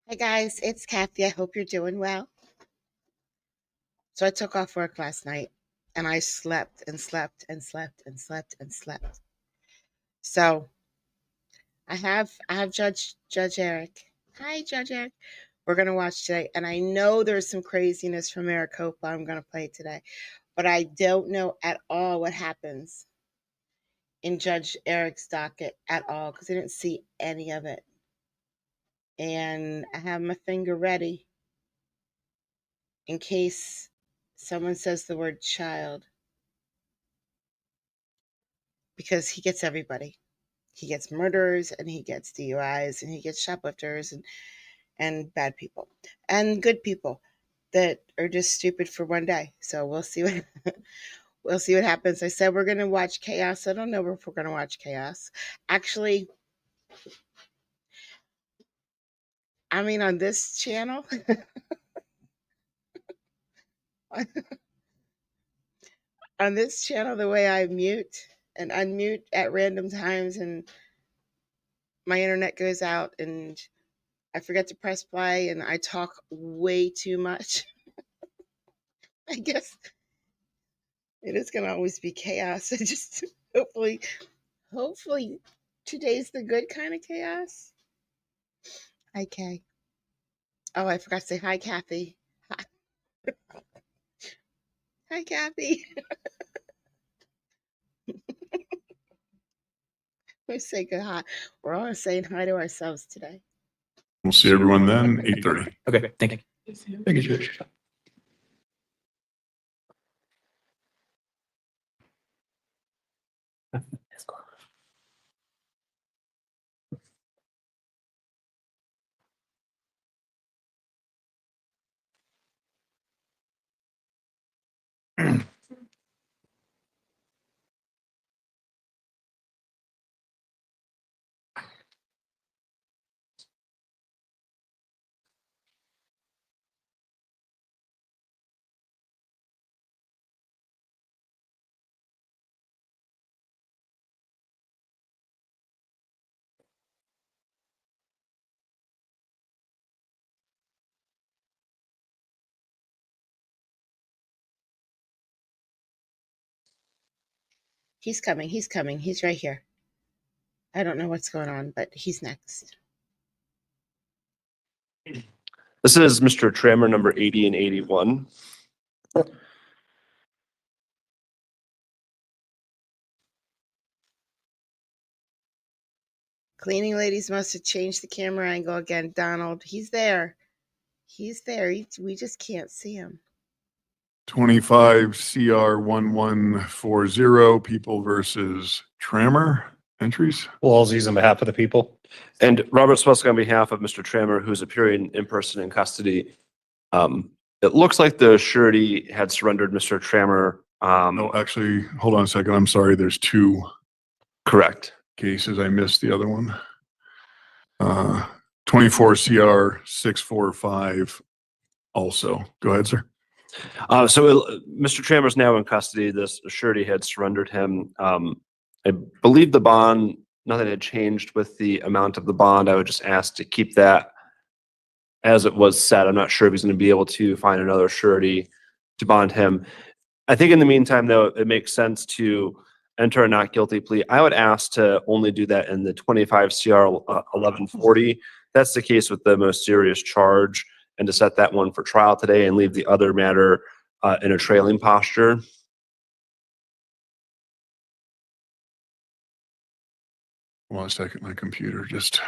Hi guys, it's Kathy. I hope you're doing well. So I took off work last night and I slept and slept and slept and slept and slept. So I have Judge Eric. Hi Judge Eric. We're gonna watch today. And I know there's some craziness from Maricopa I'm gonna play today, but I don't know at all what happens in Judge Eric's docket at all because I didn't see any of it. And I have my finger ready in case someone says the word child. Because he gets everybody. He gets murderers and he gets DUIs and he gets shoplifters and bad people and good people that are just stupid for one day. So we'll see what we'll see what happens. I said we're gonna watch chaos. I don't know if we're gonna watch chaos. Actually, I mean on this channel. On this channel, the way I mute and unmute at random times and my internet goes out and I forget to press play and I talk way too much. I guess it is going to always be chaos. It just hopefully today's the good kind of chaos. Okay. Oh, I forgot to say hi, Kathy. Hi, hi Kathy. We say good hi. We're all saying hi to ourselves today. We'll see everyone then, 8:30. Okay, thank you. Thank you, Judge. He's coming. He's coming. He's right here. I don't know what's going on, but he's next. This is Mr. Trammer, number 80 and 81. Cleaning ladies must have changed the camera angle again. Donald, he's there. He's there. We just can't see him. 25 CR 1140, People versus Trammer entries. Walsey's on behalf of the people. And Robert Swesca on behalf of Mr. Trammer, who's appearing in person in custody. It looks like the surety had surrendered Mr. Trammer. No, actually, hold on a second. I'm sorry. There's two Correct. cases. I missed the other one. 24 CR 645 also. Go ahead, sir. Mr. Trammer's now in custody. This surety had surrendered him. I believe the bond, nothing had changed with the amount of the bond. I would just ask to keep that as it was set. I'm not sure if he's going to be able to find another surety to bond him. I think in the meantime, though, it makes sense to enter a not guilty plea. I would ask to only do that in the 25 CR 1140. That's the case with the most serious charge, and to set that one for trial today and leave the other matter in a trailing posture. One second, my computer just.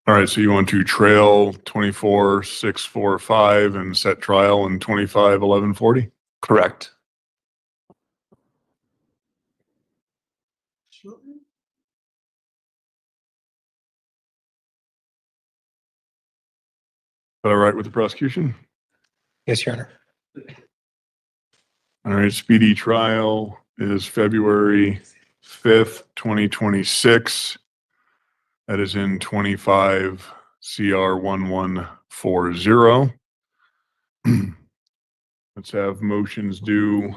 All right, so you want to trail 24 645 and set trial in 25 1140? Correct. All right with the prosecution? Yes, Your Honor. All right, speedy trial is February 5th, 2026. That is in 25 CR 1140. Let's have motions due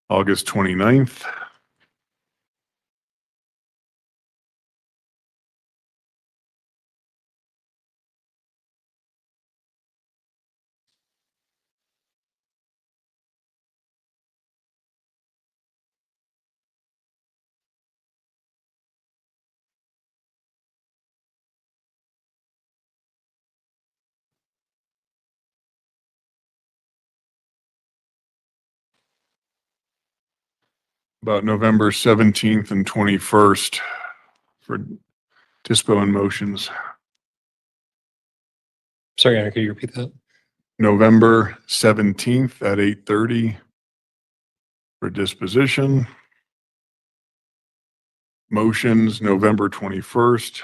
August 29th. About November 17th and 21st for dispo and motions. Sorry, Anna, could you repeat that? November 17th at 8:30 for disposition. Motions, November 21st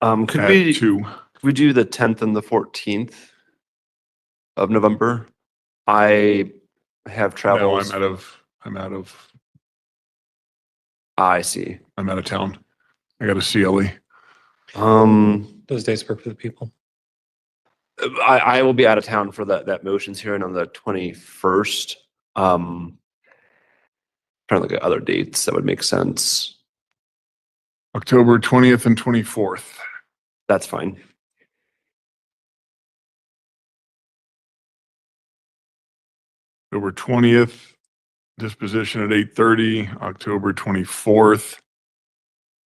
Could at we 2. do the 10th and the 14th of November? I have No, travels. I'm out of town. I got a CLE. Those days work for the people. I will be out of town for that motions hearing on the 21st. Trying to look at other dates that would make sense. October 20th and 24th. That's fine. October 20th, disposition at 8:30. October 24th,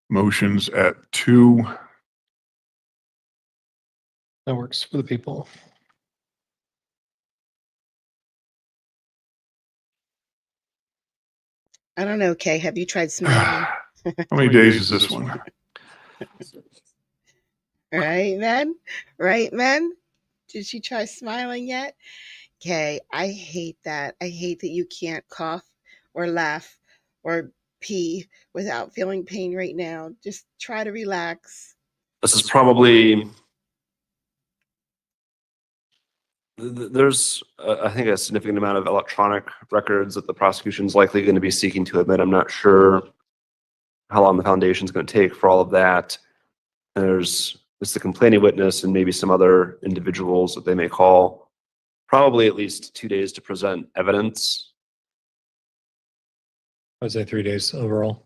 motions at 2. That works for the people. I don't know, Kay. Have you tried smiling? How many days is this one? Right, men? Right, men? Did she try smiling yet? Kay, I hate that. I hate that you can't cough or laugh or pee without feeling pain right now. Just try to relax. This is probably, there's, I think, a significant amount of electronic records that the prosecution is likely going to be seeking to admit. I'm not sure how long the foundation is going to take for all of that. There's the complaining witness and maybe some other individuals that they may call. Probably at least 2 days to present evidence. I would say 3 days overall.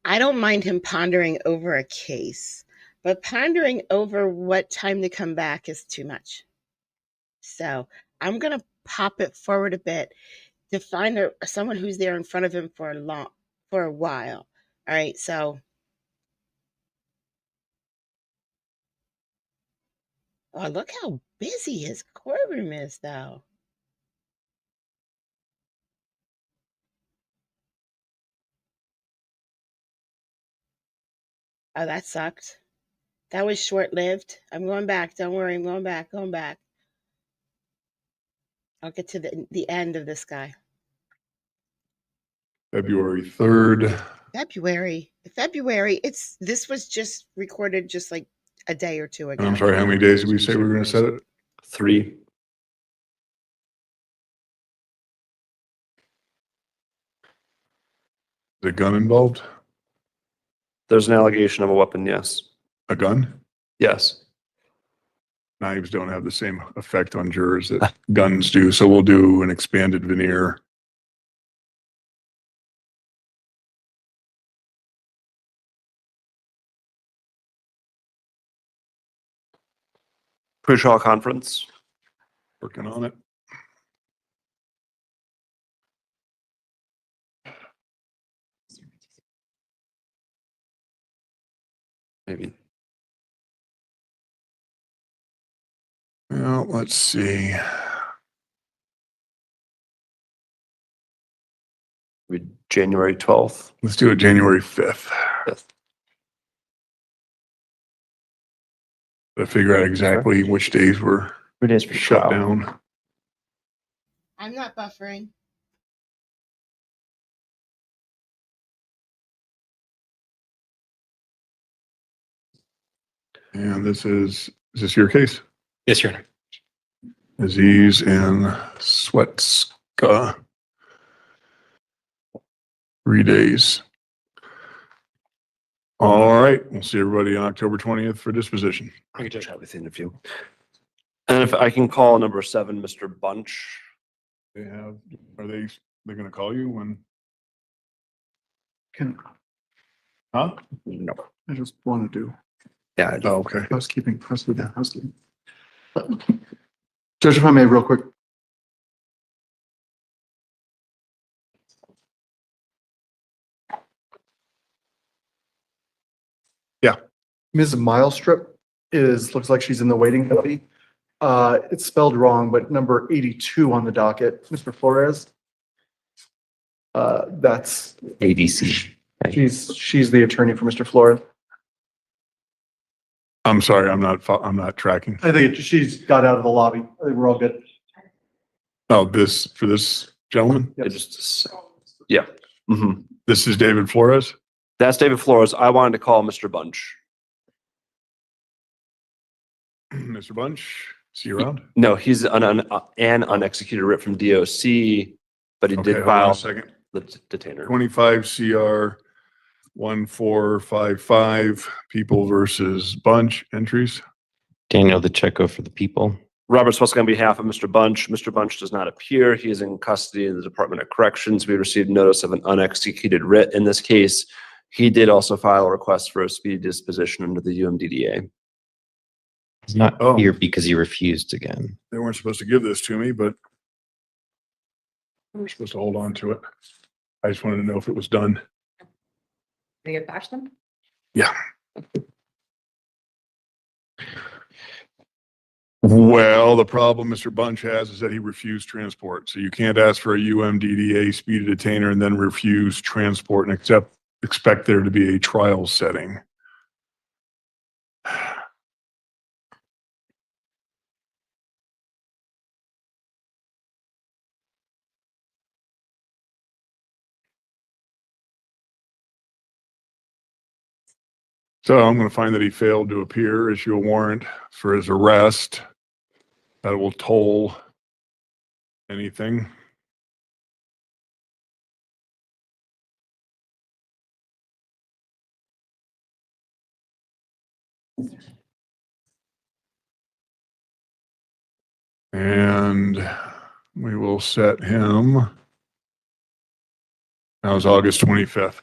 I don't mind him pondering over a case, but pondering over what time to come back is too much. So I'm going to pop it forward a bit to find someone who's there in front of him for a while. All right, so oh, look how busy his courtroom is, though. Oh, that sucked. That was short-lived. I'm going back. Don't worry, I'm going back. Going back. I'll get to the end of this guy. February 3rd. February. This was just recorded just like a day or two ago. And I'm sorry, how many days did we say we were going to set it? 3. Is a gun involved? There's an allegation of a weapon, yes. A gun? Yes. Knives don't have the same effect on jurors that guns do, so we'll do an expanded veneer. Pre-trial conference. Working on it. Maybe. Well, let's see. Maybe January 12th. Let's do it January 5th. 5th. to figure out exactly which days were 3 days for shut trial. down. I'm not buffering. And is this your case? Yes, Your Honor. Aziz and Sweatska. 3 days. All right, we'll see everybody on October 20th for disposition. I'll chat with the interview. And if I can call number 7, Mr. Bunch. They're gonna call you when, Can, huh? No. I just want to do Yeah. Oh, okay. housekeeping. Judge, if I may, real quick. Yeah. Ms. Milestrip looks like she's in the waiting copy. It's spelled wrong, but number 82 on the docket, Mr. Flores. That's, ABC. she's the attorney for Mr. Flores. I'm sorry, I'm not tracking. I think she's got out of the lobby. I think we're all good. Oh, for this gentleman? It just, yeah. Mhm. This is David Flores? That's David Flores. I wanted to call Mr. Bunch. Mr. Bunch, see you around? No, he's an unexecuted writ from DOC, but he Okay, did hold on a file second. the detainer. 25 CR 1455, People versus Bunch entries. Daniel DeCecco for the people. Robert Sweska on behalf of Mr. Bunch. Mr. Bunch does not appear. He is in custody in the Department of Corrections. We received notice of an unexecuted writ in this case. He did also file a request for a speedy disposition under the UMDDA. He's not Oh. here because he refused again. They weren't supposed to give this to me, but we're supposed to hold on to it. I just wanted to know if it was done. They get back them? Yeah. Well, the problem Mr. Bunch has is that he refused transport. So you can't ask for a UMDDA speedy detainer and then refuse transport and expect there to be a trial setting. So I'm going to find that he failed to appear, issue a warrant for his arrest. That will toll anything. And we will set him. That was August 25th.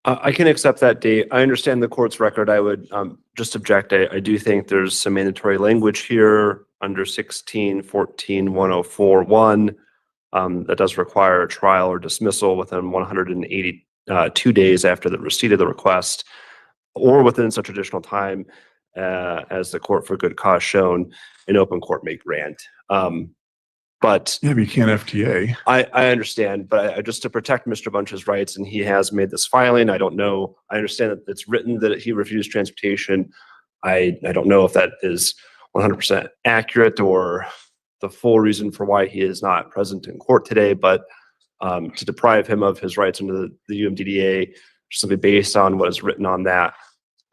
I can accept that date. I understand the court's record. I would just object. I do think there's some mandatory language here under 16-14-1041 that does require a trial or dismissal within 182 days after the receipt of the request or within such additional time as the court for good cause shown in open court may grant. But Yeah, but you can't FTA. I understand, but just to protect Mr. Bunch's rights, and he has made this filing, I don't know, I understand that it's written that he refused transportation. I don't know if that is 100% accurate or the full reason for why he is not present in court today, but to deprive him of his rights under the UMDDA, just simply based on what is written on that,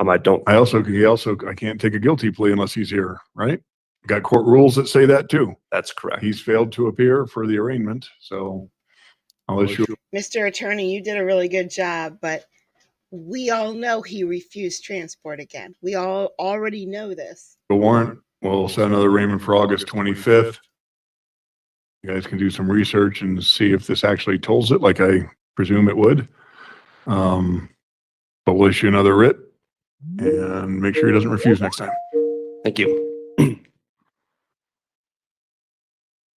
I can't take a guilty plea unless he's here, right? Got court rules that say that too. That's correct. He's failed to appear for the arraignment, so I'll issue Mr. Attorney, you did a really good job, but we all know he refused transport again. We all already know this. a warrant. We'll set another arraignment for August 25th. You guys can do some research and see if this actually tolls it, like I presume it would. But we'll issue another writ and make sure he doesn't refuse next time. Thank you.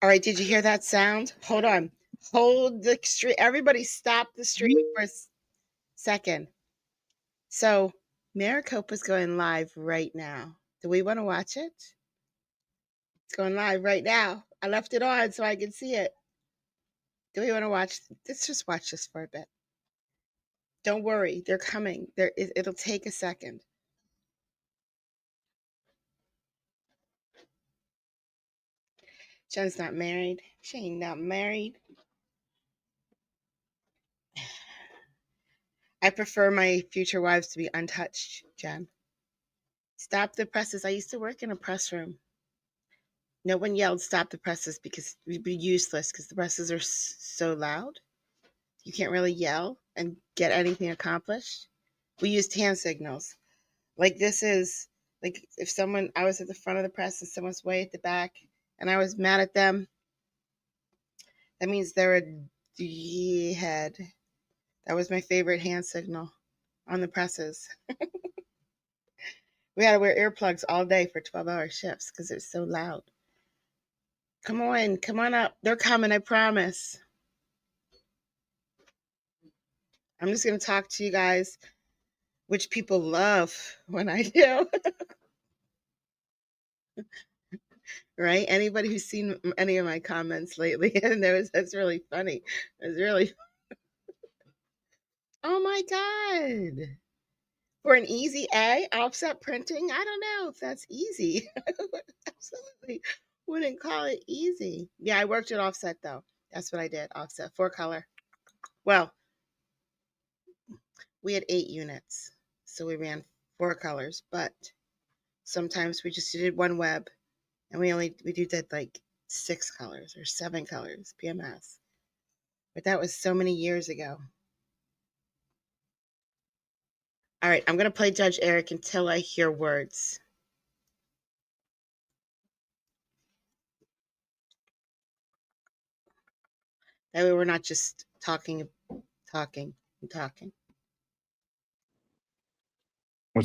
All right, did you hear that sound? Hold on. Hold the stream. Everybody stop the stream for a second. So Maricopa's going live right now. Do we want to watch it? It's going live right now. I left it on so I can see it. Do we want to watch? Let's just watch this for a bit. Don't worry, they're coming. It'll take a second. Jen's not married. She ain't not married. I prefer my future wives to be untouched, Jen. Stop the presses. I used to work in a press room. No one yelled stop the presses because it would be useless because the presses are so loud. You can't really yell and get anything accomplished. We used hand signals. Like this is like if I was at the front of the press and someone's way at the back and I was mad at them, that means they're a D-head. That was my favorite hand signal on the presses. We had to wear earplugs all day for 12-hour shifts because it's so loud. Come on up. They're coming, I promise. I'm just going to talk to you guys, which people love when I do. Right? Anybody who's seen any of my comments lately and that's really funny. It's really, oh my God. For an easy A, offset printing, I don't know if that's easy. Absolutely wouldn't call it easy. Yeah, I worked at offset though. That's what I did, offset, 4-color. Well, we had 8 units, so we ran 4 colors, but sometimes we just did one web and we did like 6 colors or 7 colors, PMS. But that was so many years ago. All right, I'm going to play Judge Eric until I hear words. That way we're not just talking. What's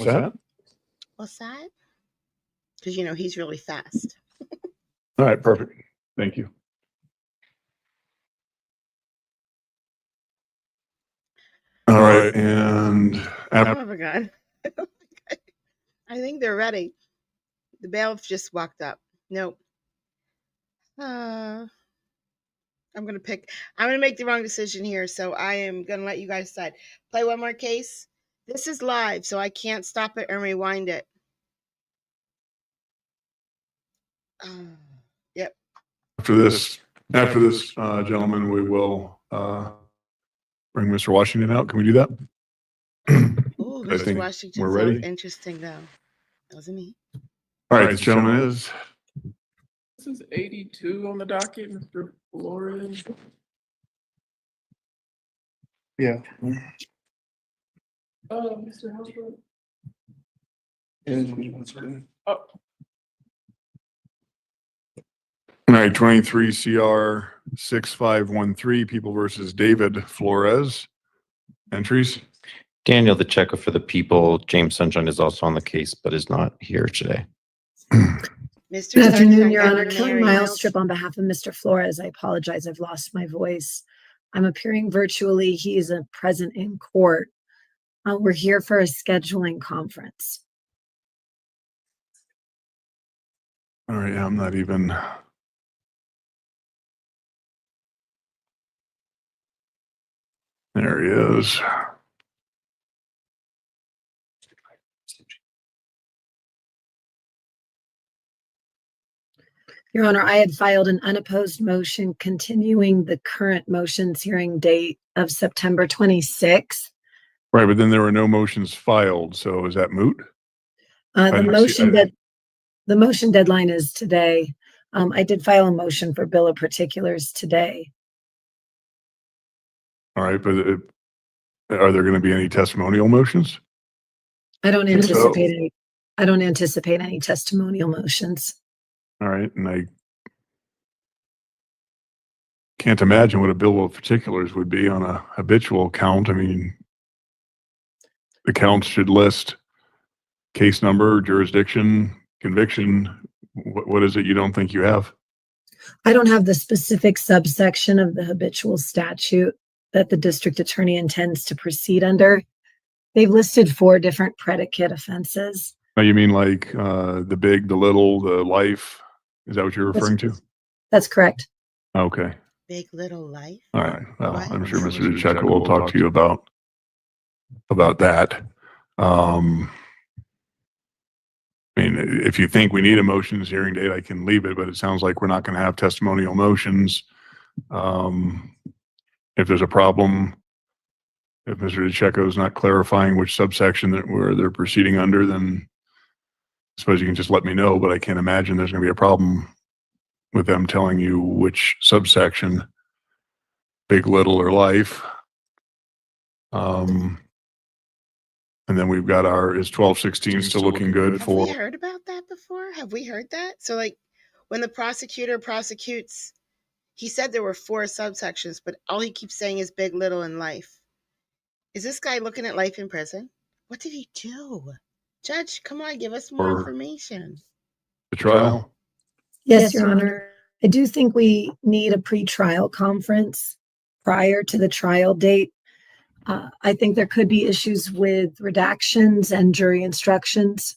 that? What's that? Because, he's really fast. All right, perfect. Thank you. All right, and Oh my God. I think they're ready. The bailiff just walked up. Nope. I'm going to make the wrong decision here, so I am going to let you guys decide. Play one more case. This is live, so I can't stop it and rewind it. Yep. after this, gentlemen, we will bring Mr. Washington out. Can we do that? Ooh, I Mr. think Washington we're sounds ready. interesting, though. That wasn't me. All right, this gentleman is. This is 82 on the docket, Mr. Flores. Yeah. Mr. Housework. Oh, All right, 23 CR 6513, People versus David Flores. Entries. Daniel the Checo for the people. James Sunshine is also on the case, but is not here today. Mr. Good afternoon, Sunshine, Your I'm Honor. Kelly Mary. Miles on behalf of Mr. Flores. I apologize. I've lost my voice. I'm appearing virtually. He is present in court. We're here for a scheduling conference. All right, I'm not even. There he is. Your Honor, I had filed an unopposed motion continuing the current motions hearing date of September 26th. Right, but then there were no motions filed, so is that moot? The motion deadline is today. I did file a motion for bill of particulars today. All right, but are there going to be any testimonial motions? I don't Think so. anticipate any testimonial motions. All right, and I can't imagine what a bill of particulars would be on a habitual count. I mean, the counts should list case number, jurisdiction, conviction. What is it you don't think you have? I don't have the specific subsection of the habitual statute that the district attorney intends to proceed under. They've listed 4 different predicate offenses. Oh, you mean like the big, the little, the life? Is that what you're referring to? That's correct. Okay. Big Little Life. All right. Well, What? I'm sure Mr. DeCecco will talk to you about that. I mean, if you think we need a motions hearing date, I can leave it, but it sounds like we're not going to have testimonial motions. If there's a problem, if Mr. DeCecco is not clarifying which subsection where they're proceeding under, then I suppose you can just let me know, but I can't imagine there's going to be a problem with them telling you which subsection, big, little, or life. And then we've got is 1216 still looking good Have for? we heard about that before? Have we heard that? So like when the prosecutor prosecutes, he said there were 4 subsections, but all he keeps saying is big, little, and life. Is this guy looking at life in prison? What did he do? Judge, come on, give us more Or- information. The trial? Yes, Your Honor. I do think we need a pretrial conference prior to the trial date. I think there could be issues with redactions and jury instructions.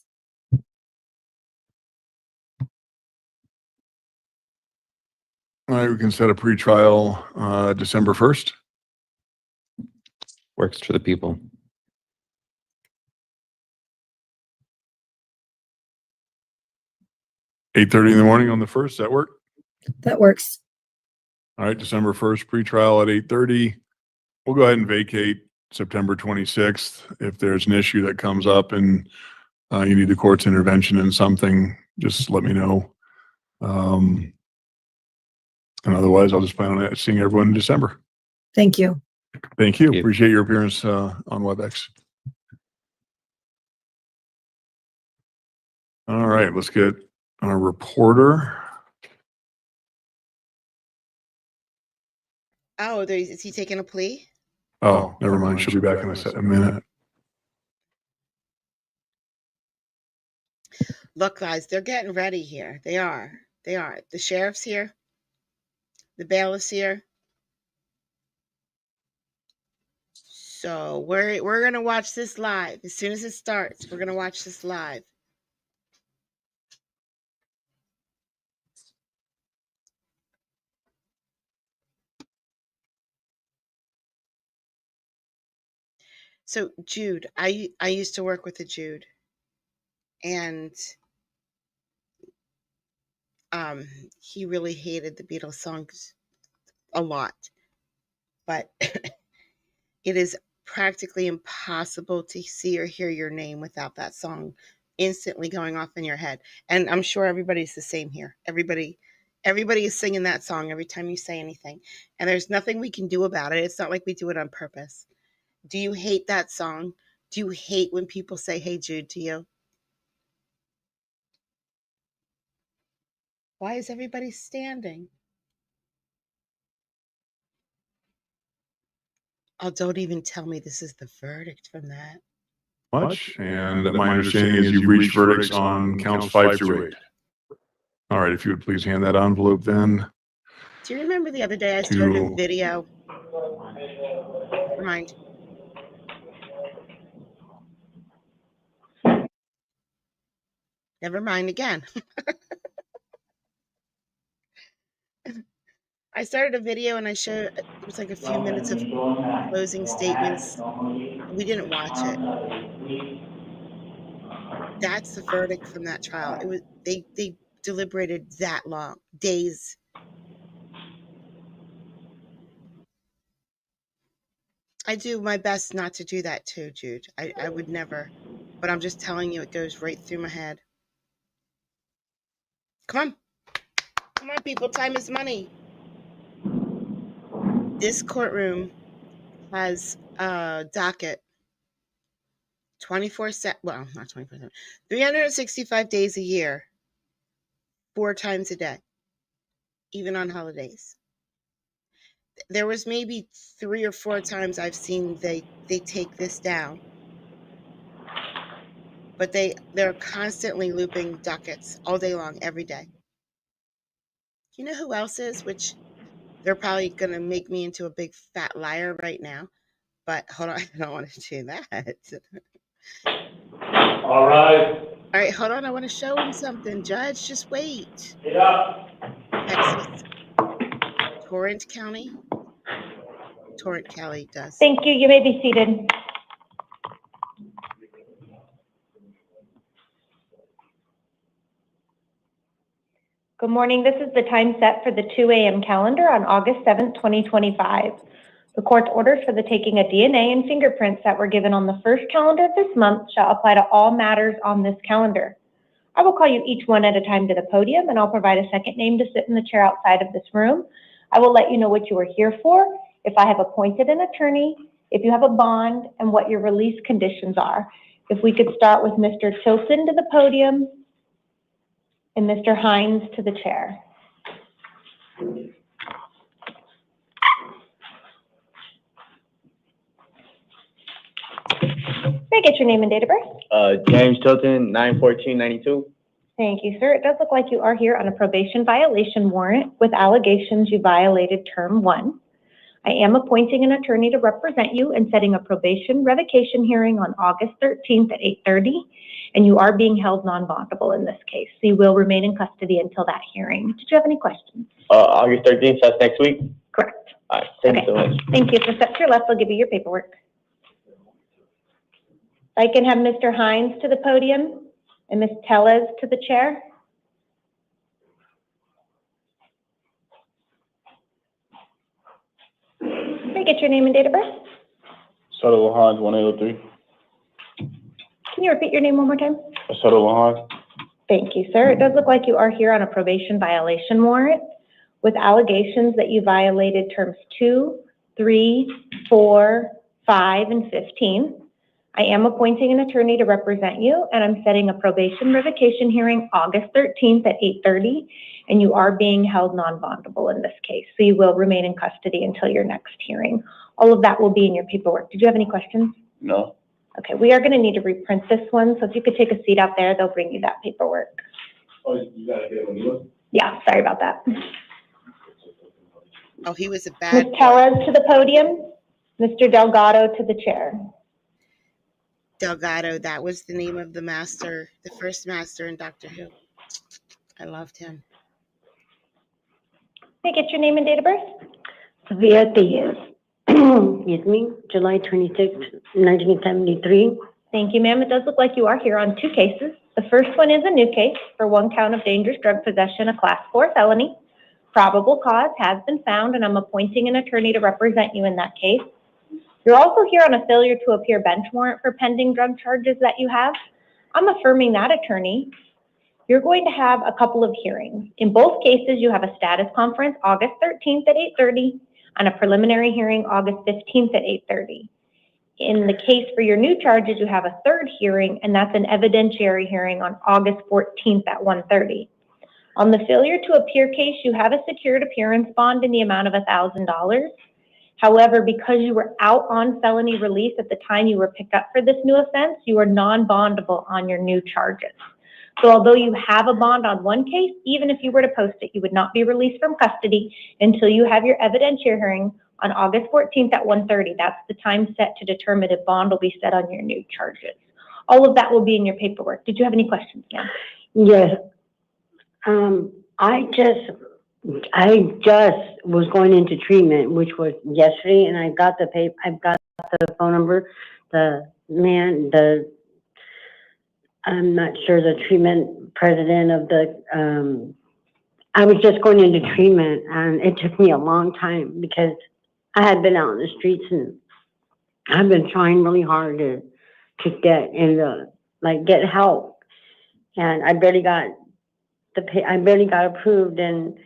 All right, we can set a pretrial, December 1st. Works for the people. 8:30 in the morning on the 1st, that work? That works. All right, December 1st, pretrial at 8:30. We'll go ahead and vacate September 26th. If there's an issue that comes up and you need the court's intervention in something, just let me know. And otherwise, I'll just plan on seeing everyone in December. Thank you. Thank you. you. Appreciate your appearance on WebEx. All right, let's get our reporter. Oh, is he taking a plea? Oh, never mind. She'll be back in a minute. Look, guys, they're getting ready here. They are. They are. The sheriff's here. The bailiff's here. So we're gonna watch this live. As soon as it starts, we're gonna watch this live. So Jude, I used to work with a Jude, and he really hated the Beatles songs a lot, but it is practically impossible to see or hear your name without that song instantly going off in your head. And I'm sure everybody's the same here. Everybody is singing that song every time you say anything, and there's nothing we can do about it. It's not like we do it on purpose. Do you hate that song? Do you hate when people say, "Hey Jude" to you? Why is everybody standing? Oh, don't even tell me this is the verdict from that. Much, and my understanding is you've reached verdicts on counts 5 through 8. All right, if you would please hand that envelope then. Do you remember the other day I started a video? Never mind. Never mind again. I started a video and I showed, it was like a few minutes of closing statements. We didn't watch it. That's the verdict from that trial. It was they deliberated that long, days. I do my best not to do that too, Jude. I would never, but I'm just telling you, it goes right through my head. Come on, people. Time is money. This courtroom has a docket 24/7. Well, not 24/7. 365 days a year, 4 times a day, even on holidays. There was maybe 3 or 4 times I've seen they take this down, but they're constantly looping dockets all day long, every day. You know who else is? Which they're probably gonna make me into a big fat liar right now. But hold on, I don't want to do that. All right. All right, hold on. I want to show him something, Judge. Just wait. Get up. Texas, Torrance County. Torrance County does. Thank you. You may be seated. Good morning. This is the time set for the 2 a.m. calendar on August 7th, 2025. The court's orders for the taking of DNA and fingerprints that were given on the first calendar of this month shall apply to all matters on this calendar. I will call you each one at a time to the podium, and I'll provide a second name to sit in the chair outside of this room. I will let you know what you are here for, if I have appointed an attorney, if you have a bond, and what your release conditions are. If we could start with Mr. Tilson to the podium and Mr. Hines to the chair. May I get your name and date of birth? James Tilton, 9/14/92. Thank you, sir. It does look like you are here on a probation violation warrant with allegations you violated term 1. I am appointing an attorney to represent you and setting a probation revocation hearing on August 13th at 8:30, and you are being held non-bondable in this case. So you will remain in custody until that hearing. Did you have any questions? August 13th, that's next week? Correct. All right, thank you so much. Thank you. So step to your left, I'll give you your paperwork. I can have Mr. Hines to the podium and Ms. Tellez to the chair. May I get your name and date of birth? Soto Lahans, 1803. Can you repeat your name one more time? Soto Lahans. Thank you, sir. It does look like you are here on a probation violation warrant with allegations that you violated terms 2, 3, 4, 5, and 15. I am appointing an attorney to represent you, and I'm setting a probation revocation hearing August 13th at 8:30, and you are being held non-bondable in this case. So you will remain in custody until your next hearing. All of that will be in your paperwork. Did you have any questions? No. Okay, we are going to need to reprint this one, so if you could take a seat out there, they'll bring you that paperwork. Oh, you gotta get a new one? Yeah, sorry about that. Oh, he was a Ms. bad boy. Tellez to the podium, Mr. Delgado to the chair. Delgado, that was the name of the master, the first master in Doctor Who. I loved him. May I get your name and date of birth? Sophia Diaz. Excuse me, July 26, 1973. Thank you, ma'am. It does look like you are here on 2 cases. The first one is a new case for 1 count of dangerous drug possession, a class 4 felony. Probable cause has been found, and I'm appointing an attorney to represent you in that case. You're also here on a failure to appear bench warrant for pending drug charges that you have. I'm affirming that attorney. You're going to have a couple of hearings. In both cases, you have a status conference August 13th at 8:30 and a preliminary hearing August 15th at 8:30. In the case for your new charges, you have a 3rd hearing, and that's an evidentiary hearing on August 14th at 1:30. On the failure to appear case, you have a secured appearance bond in the amount of $1,000. However, because you were out on felony release at the time you were picked up for this new offense, you are non-bondable on your new charges. So although you have a bond on one case, even if you were to post it, you would not be released from custody until you have your evidentiary hearing on August 14th at 1:30. That's the time set to determine if bond will be set on your new charges. All of that will be in your paperwork. Did you have any questions, ma'am? Yes. I just was going into treatment, which was yesterday, and I got I've got the phone number, I'm not sure, the treatment president of I was just going into treatment, and it took me a long time because I had been out in the streets, and I've been trying really hard to get get help, and I barely got approved, and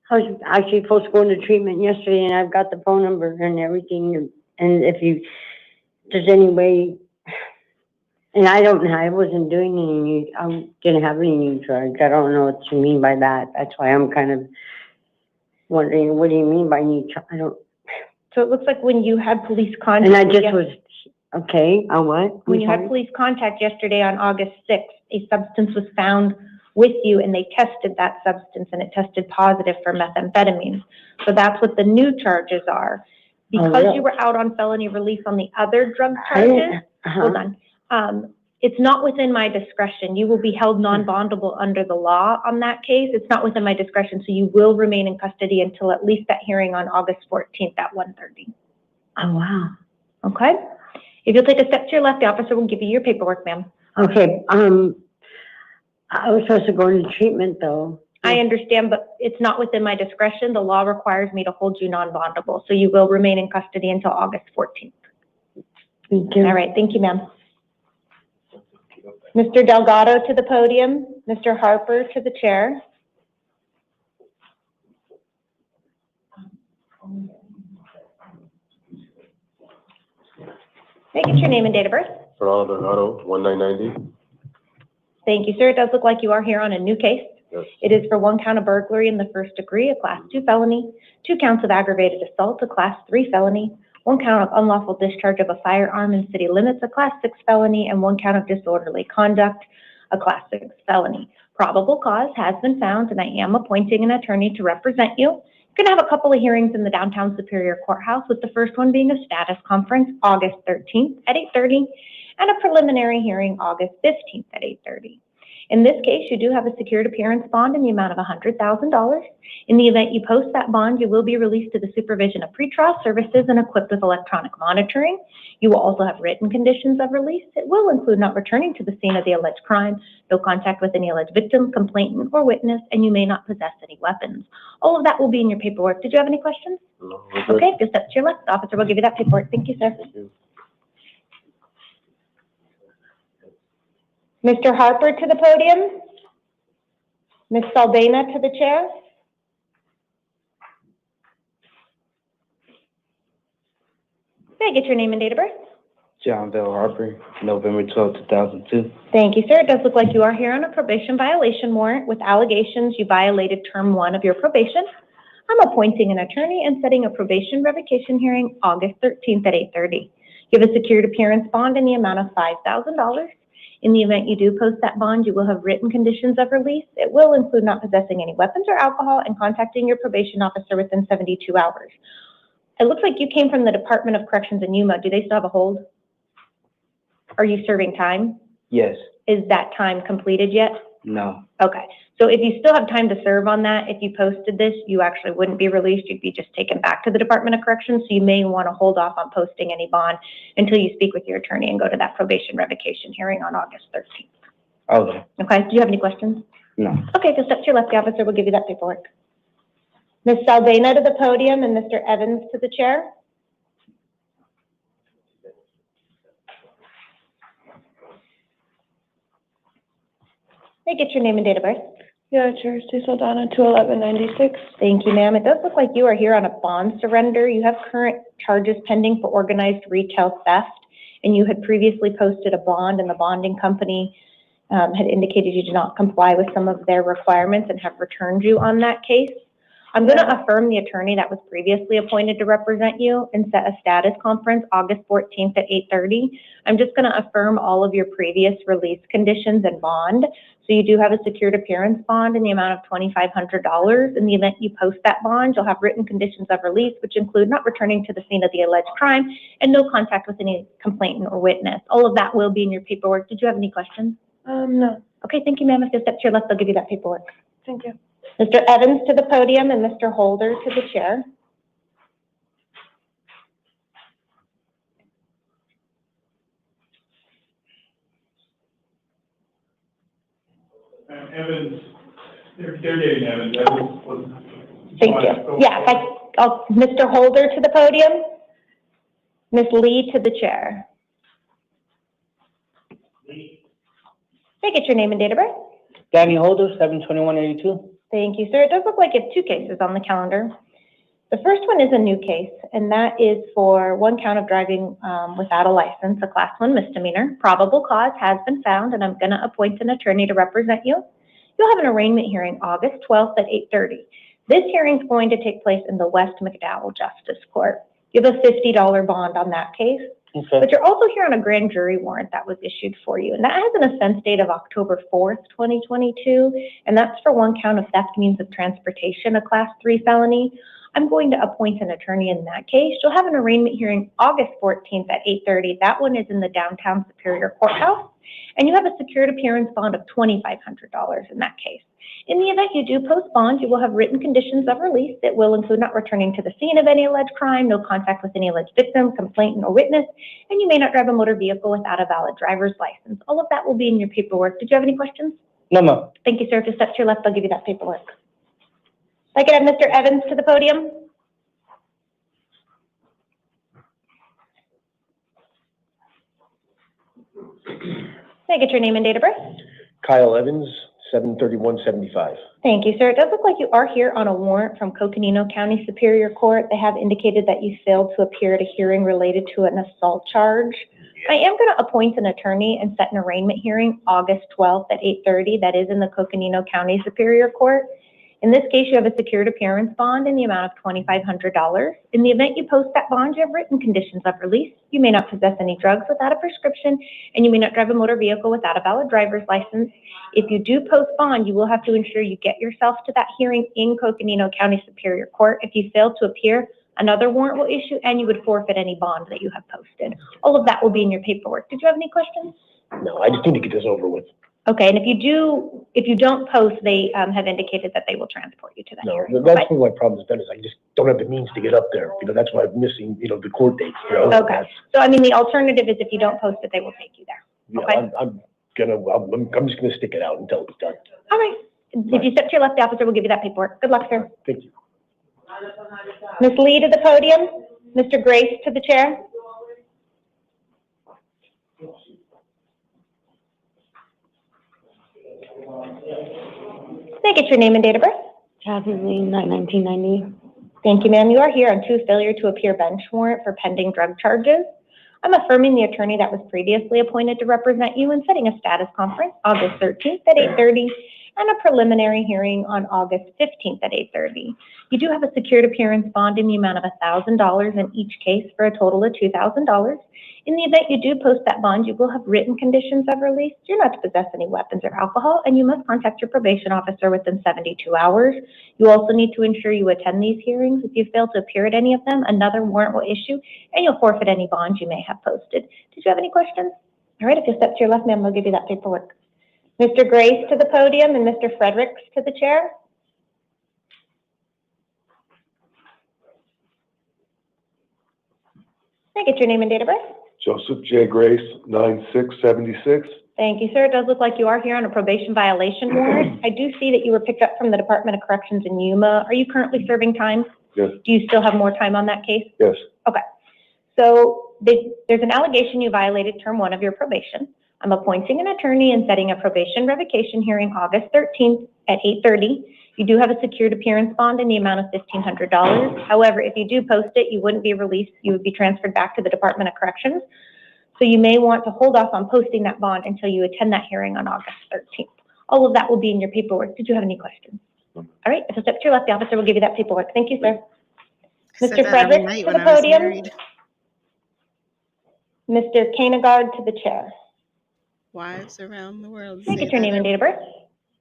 I was actually supposed to go into treatment yesterday, and I've got the phone number and everything, and if there's any way, and I wasn't doing I didn't have any new drugs. I don't know what you mean by that. That's why I'm kind of wondering, what do you mean by new drugs? I don't. So it looks like when you had police contact. And I just was, okay, what? When you had police contact yesterday on August 6th, a substance was found with you, and they tested that substance, and it tested positive for methamphetamine. So that's what the new charges are. Because you were out on felony release on the other drug charges, hold on, it's not within my discretion. You will be held non-bondable under the law on that case. It's not within my discretion, so you will remain in custody until at least that hearing on August 14th at 1:30. Oh, wow. Okay? If you'll take a step to your left, the officer will give you your paperwork, ma'am. Okay, I was supposed to go into treatment though. I understand, but it's not within my discretion. The law requires me to hold you non-bondable, so you will remain in custody until August 14th. Thank you. All right, thank you, ma'am. Mr. Delgado to the podium, Mr. Harper to the chair. May I get your name and date of birth? Fernando Delgado, 1990. Thank you, sir. It does look like you are here on a new case. Yes. It is for 1 count of burglary in the first degree, a class 2 felony, 2 counts of aggravated assault, a class 3 felony, 1 count of unlawful discharge of a firearm in city limits, a class 6 felony, and 1 count of disorderly conduct, a class 6 felony. Probable cause has been found, and I am appointing an attorney to represent you. You're going to have a couple of hearings in the downtown Superior Courthouse, with the first one being a status conference August 13th at 8:30, and a preliminary hearing August 15th at 8:30. In this case, you do have a secured appearance bond in the amount of $100,000. In the event you post that bond, you will be released to the supervision of pretrial services and equipped with electronic monitoring. You will also have written conditions of release. It will include not returning to the scene of the alleged crime, no contact with any alleged victim, complainant, or witness, and you may not possess any weapons. All of that will be in your paperwork. Did you have any questions? No, we're good. Okay, just step to your left. The officer will give you that paperwork. Thank you, sir. Thank you. Mr. Harper to the podium. Ms. Saldana to the chair. May I get your name and date of birth? John Bell Harper, November 12, 2002. Thank you, sir. It does look like you are here on a probation violation warrant with allegations you violated term 1 of your probation. I'm appointing an attorney and setting a probation revocation hearing August 13th at 8:30. You have a secured appearance bond in the amount of $5,000. In the event you do post that bond, you will have written conditions of release. It will include not possessing any weapons or alcohol and contacting your probation officer within 72 hours. It looks like you came from the Department of Corrections in Yuma. Do they still have a hold? Are you serving time? Yes. Is that time completed yet? No. Okay. So if you still have time to serve on that, if you posted this, you actually wouldn't be released. You'd be just taken back to the Department of Corrections. So you may want to hold off on posting any bond until you speak with your attorney and go to that probation revocation hearing on August 13th. Okay. Okay. Do you have any questions? No. Okay. Just step to your left. The officer will give you that paperwork. Ms. Saldana to the podium and Mr. Evans to the chair. May I get your name and date of birth? Yeah, Chair, Saldana, 21196. Thank you, ma'am. It does look like you are here on a bond surrender. You have current charges pending for organized retail theft, and you had previously posted a bond, and the bonding company had indicated you did not comply with some of their requirements and have returned you on that case. I'm going to affirm the attorney that was previously appointed to represent you and set a status conference August 14th at 8:30. I'm just going to affirm all of your previous release conditions and bond. So you do have a secured appearance bond in the amount of $2,500. In the event you post that bond, you'll have written conditions of release, which include not returning to the scene of the alleged crime and no contact with any complainant or witness. All of that will be in your paperwork. Did you have any questions? No. Okay, thank you, ma'am. If you'll step to your left, they'll give you that paperwork. Thank you. Mr. Evans to the podium and Mr. Holder to the chair. Evans, they're getting Evans. Evans was. Thank you. Yeah, Mr. Holder to the podium. Ms. Lee to the chair. May I get your name and date of birth? Danny Holder, 72182. Thank you, sir. It does look like you have 2 cases on the calendar. The first one is a new case, and that is for 1 count of driving without a license, a class 1 misdemeanor. Probable cause has been found, and I'm going to appoint an attorney to represent you. You'll have an arraignment hearing August 12th at 8:30. This hearing is going to take place in the West McDowell Justice Court. You have a $50 bond on that case. Okay. But you're also here on a grand jury warrant that was issued for you, and that has an offense date of October 4th, 2022, and that's for 1 count of theft means of transportation, a class 3 felony. I'm going to appoint an attorney in that case. You'll have an arraignment hearing August 14th at 8:30. That one is in the downtown Superior Courthouse, and you have a secured appearance bond of $2,500 in that case. In the event you do post bond, you will have written conditions of release that will include not returning to the scene of any alleged crime, no contact with any alleged victim, complainant, or witness, and you may not drive a motor vehicle without a valid driver's license. All of that will be in your paperwork. Did you have any questions? No, ma'am. Thank you, sir. If you step to your left, I'll give you that paperwork. If I could have Mr. Evans to the podium. May I get your name and date of birth? Kyle Evans, 7/31/75. Thank you, sir. It does look like you are here on a warrant from Coconino County Superior Court. They have indicated that you failed to appear at a hearing related to an assault charge. I am going to appoint an attorney and set an arraignment hearing August 12th at 8:30. That is in the Coconino County Superior Court. In this case, you have a secured appearance bond in the amount of $2,500. In the event you post that bond, you have written conditions of release. You may not possess any drugs without a prescription, and you may not drive a motor vehicle without a valid driver's license. If you do post bond, you will have to ensure you get yourself to that hearing in Coconino County Superior Court. If you fail to appear, another warrant will issue, and you would forfeit any bond that you have posted. All of that will be in your paperwork. Did you have any questions? No, I just need to get this over with. Okay, and if you don't post, they have indicated that they will transport you to that No, hearing. that's Okay? one of my problems has been is I just don't have the means to get up there. That's why I'm missing, the court dates. Okay, so I mean, the alternative is if you don't post it, they will take you there. Yeah, Okay. I'm just gonna stick it out until it's done. All right, if you step to your left, the officer will give you that paperwork. Good luck, sir. Thank you. Ms. Lee to the podium, Mr. Grace to the chair. May I get your name and date of birth? Catherine Lee, 1990. Thank you, ma'am. You are here on two failure to appear bench warrant for pending drug charges. I'm affirming the attorney that was previously appointed to represent you and setting a status conference August 13th at 8:30 and a preliminary hearing on August 15th at 8:30. You do have a secured appearance bond in the amount of $1,000 in each case for a total of $2,000. In the event you do post that bond, you will have written conditions of release. You're not to possess any weapons or alcohol, and you must contact your probation officer within 72 hours. You also need to ensure you attend these hearings. If you fail to appear at any of them, another warrant will issue, and you'll forfeit any bonds you may have posted. Did you have any questions? All right, if you step to your left, ma'am, we'll give you that paperwork. Mr. Grace to the podium and Mr. Fredericks to the chair. Can I get your name and date of birth? Joseph J. Grace, 9676. Thank you, sir. It does look like you are here on a probation violation warrant. I do see that you were picked up from the Department of Corrections in Yuma. Are you currently serving time? Yes, Do you still have more time on that case? yes. Okay. So there's an allegation you violated term 1 of your probation. I'm appointing an attorney and setting a probation revocation hearing August 13th at 8:30. You do have a secured appearance bond in the amount of $1,500. However, if you do post it, you wouldn't be released. You would be transferred back to the Department of Corrections. So you may want to hold off on posting that bond until you attend that hearing on August 13th. All of that will be in your paperwork. Did you have any questions? All right, if you step to your left, the officer will give you that paperwork. Thank you, sir. I said Mr. that every Fredericks night to when the I was podium. married. Mr. Kanegard to the chair. Wives around the world. Can I say get your that name and date of birth?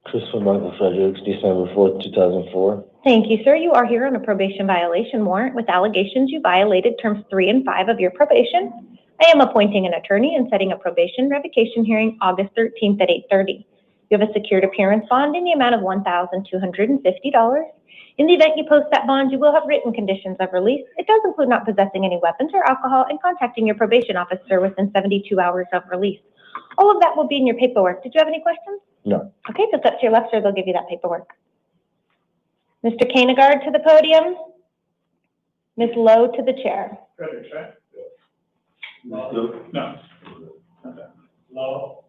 Christopher Michael Fredericks, December 4th, 2004. Thank you, sir. You are here on a probation violation warrant with allegations you violated terms 3 and 5 of your probation. I am appointing an attorney and setting a probation revocation hearing August 13th at 8:30. You have a secured appearance bond in the amount of $1,250. In the event you post that bond, you will have written conditions of release. It does include not possessing any weapons or alcohol and contacting your probation officer within 72 hours of release. All of that will be in your paperwork. Did you have any questions? No. Okay, just up to your left, sir, they'll give you that paperwork. Mr. Kanegard to the podium. Ms. Lowe to the chair. Fredericks, right? No. No.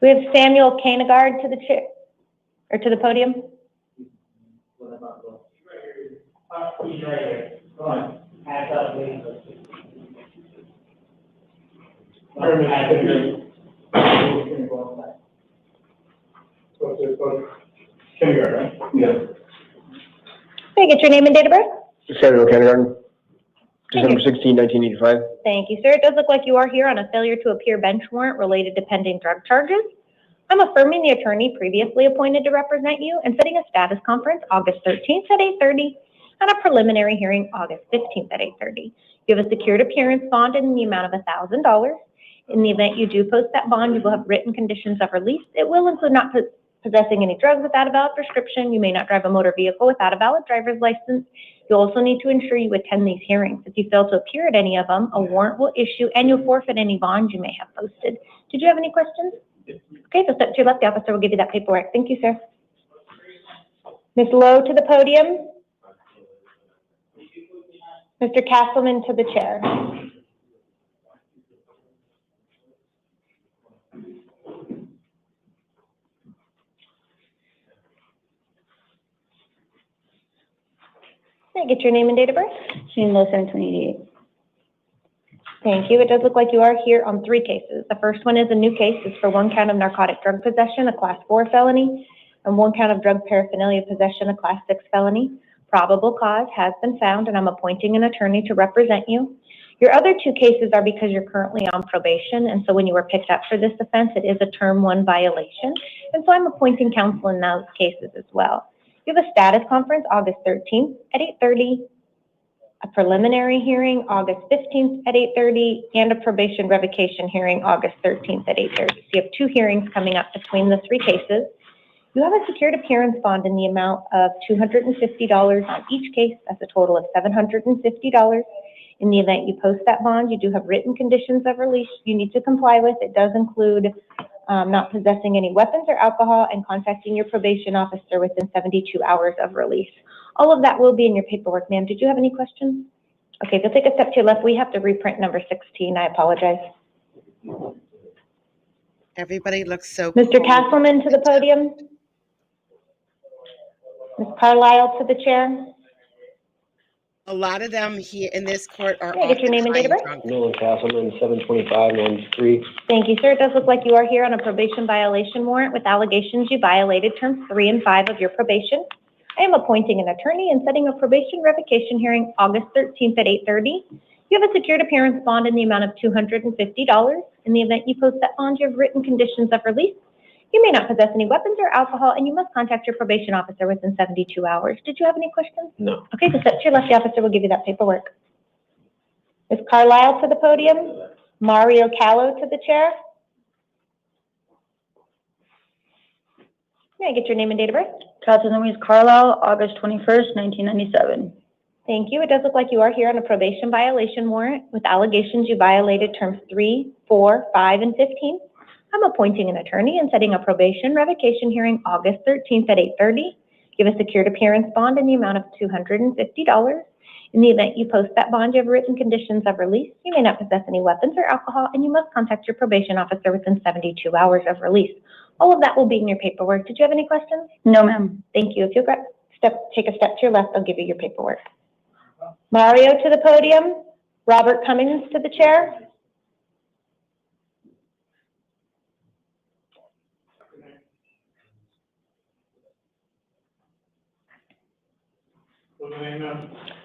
We have Samuel Kanegard to the chair, or to the podium. He's right here. Come on. Hands up, please. Kindergarten, right? Yeah. Can I get your name and date of birth? Samuel Kindergarten, December 16, 1985. Thank you, sir. It does look like you are here on a failure to appear bench warrant related to pending drug charges. I'm affirming the attorney previously appointed to represent you and setting a status conference August 13th at 8:30 and a preliminary hearing August 15th at 8:30. You have a secured appearance bond in the amount of $1,000. In the event you do post that bond, you will have written conditions of release. It will include not possessing any drugs without a valid prescription. You may not drive a motor vehicle without a valid driver's license. You also need to ensure you attend these hearings. If you fail to appear at any of them, a warrant will issue and you'll forfeit any bonds you may have posted. Did you have any questions? Okay, so step to your left, the officer will give you that paperwork. Thank you, sir. Ms. Lowe to the podium. Mr. Castleman to the chair. Can I get your name and date of birth? June Low, 7/2088. Thank you. It does look like you are here on 3 cases. The first one is a new case. It's for 1 count of narcotic drug possession, a class 4 felony, and 1 count of drug paraphernalia possession, a class 6 felony. Probable cause has been found, and I'm appointing an attorney to represent you. Your other 2 cases are because you're currently on probation, and so when you were picked up for this offense, it is a term 1 violation, and so I'm appointing counsel in those cases as well. You have a status conference August 13th at 8:30, a preliminary hearing August 15th at 8:30, and a probation revocation hearing August 13th at 8:30. So you have 2 hearings coming up between the 3 cases. You have a secured appearance bond in the amount of $250 on each case. That's a total of $750. In the event you post that bond, you do have written conditions of release you need to comply with. It does include not possessing any weapons or alcohol and contacting your probation officer within 72 hours of release. All of that will be in your paperwork, ma'am. Did you have any questions? Okay, if you'll take a step to your left, we have to reprint number 16. I apologize. Everybody looks so Mr. cool. Castleman to the podium. Ms. Carlisle to the chair. A lot of them here in this court are Can I get your name and date of birth? drunk. Nolan Castleman, 7/25/93. Thank you, sir. It does look like you are here on a probation violation warrant with allegations you violated terms 3 and 5 of your probation. I am appointing an attorney and setting a probation revocation hearing August 13th at 8:30. You have a secured appearance bond in the amount of $250. In the event you post that bond, you have written conditions of release. You may not possess any weapons or alcohol, and you must contact your probation officer within 72 hours. Did you have any questions? No. Okay, so step to your left, the officer will give you that paperwork. Ms. Carlisle to the podium. Mario Callo to the chair. May I get your name and date of birth? Catherine Louise Carlisle, August 21st, 1997. Thank you. It does look like you are here on a probation violation warrant with allegations you violated terms 3, 4, 5, and 15. I'm appointing an attorney and setting a probation revocation hearing August 13th at 8:30. You have a secured appearance bond in the amount of $250. In the event you post that bond, you have written conditions of release. You may not possess any weapons or alcohol, and you must contact your probation officer within 72 hours of release. All of that will be in your paperwork. Did you have any questions? No, ma'am. Thank you. If you'll take a step to your left, I'll give you your paperwork. Mario to the podium. Robert Cummings to the chair. What's the name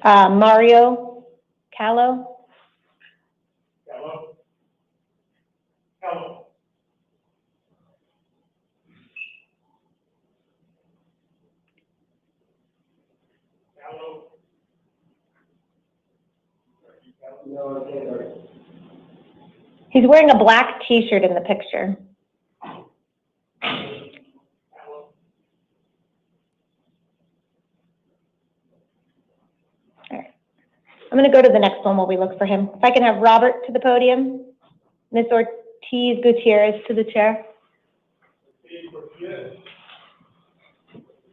now? Mario Callo. Hello? Hello? Hello? He's wearing a black t-shirt in the picture. I'm going to go to the next one while we look for him. If I can have Robert to the podium. Ms. Ortiz Gutierrez to the chair.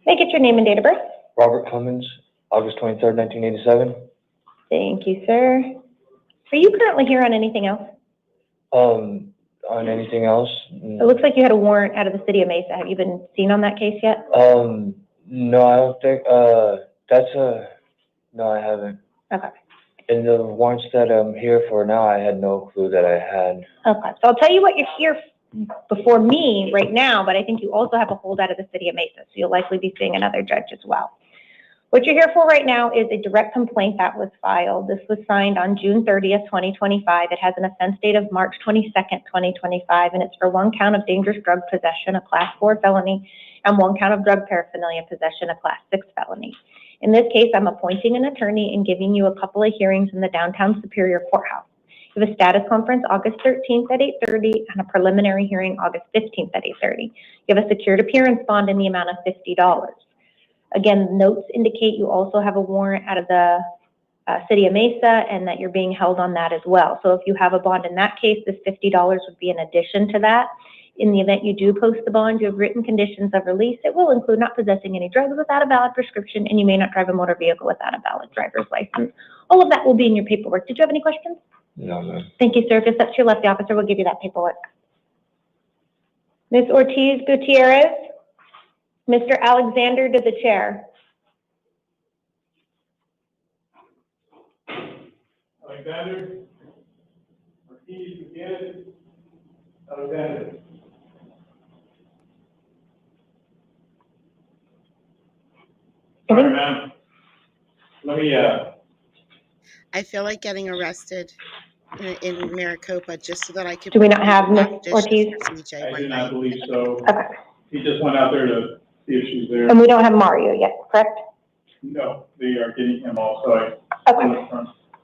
May I get your name and date of birth? Robert Clemens, August 23rd, 1987. Thank you, sir. Are you currently here on anything else? On anything else? It looks like you had a warrant out of the city of Mesa. Have you been seen on that case yet? No, I don't think, no, I haven't. Okay. In the warrants that I'm here for now, I had no clue that I had. Okay, so I'll tell you what you're here before me right now, but I think you also have a hold out of the city of Mesa, so you'll likely be seeing another judge as well. What you're here for right now is a direct complaint that was filed. This was signed on June 30th, 2025. It has an offense date of March 22nd, 2025, and it's for 1 count of dangerous drug possession, a class 4 felony, and 1 count of drug paraphernalia possession, a class 6 felony. In this case, I'm appointing an attorney and giving you a couple of hearings in the downtown Superior Courthouse. You have a status conference August 13th at 8:30 and a preliminary hearing August 15th at 8:30. You have a secured appearance bond in the amount of $50. Again, notes indicate you also have a warrant out of the city of Mesa and that you're being held on that as well. So if you have a bond in that case, this $50 would be in addition to that. In the event you do post the bond, you have written conditions of release. It will include not possessing any drugs without a valid prescription, and you may not drive a motor vehicle without a valid driver's license. All of that will be in your paperwork. Did you have any questions? No, ma'am. Thank you, sir. If it's up to your left, the officer will give you that paperwork. Ms. Ortiz Gutierrez, Mr. Alexander to the chair. Alexander. Ortiz, Gutierrez. Alexander. All right, ma'am. Let me, I feel like getting arrested in Maricopa just so that I could. Do we not have Ms. wash dishes Ortiz? for CJ I one do not night. believe so. Okay. He just went out there to see if she's there. And we don't have Mario yet, correct? No, they are getting him also. Okay.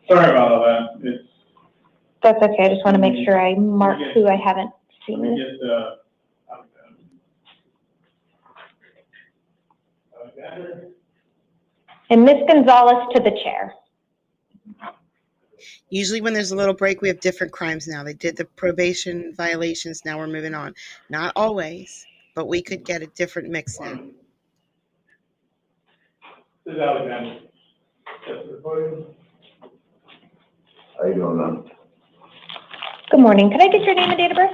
Sorry about all that. It's, That's okay. I just want to make sure I mark who I haven't let me seen. get, Alexander. And Ms. Gonzalez to the chair. Usually when there's a little break, we have different crimes now. They did the probation violations. Now we're moving on. Not always, but we could get a different mix now. This is Alexander. Step to the podium. How you doing, man? Good morning. Can I get your name and date of birth?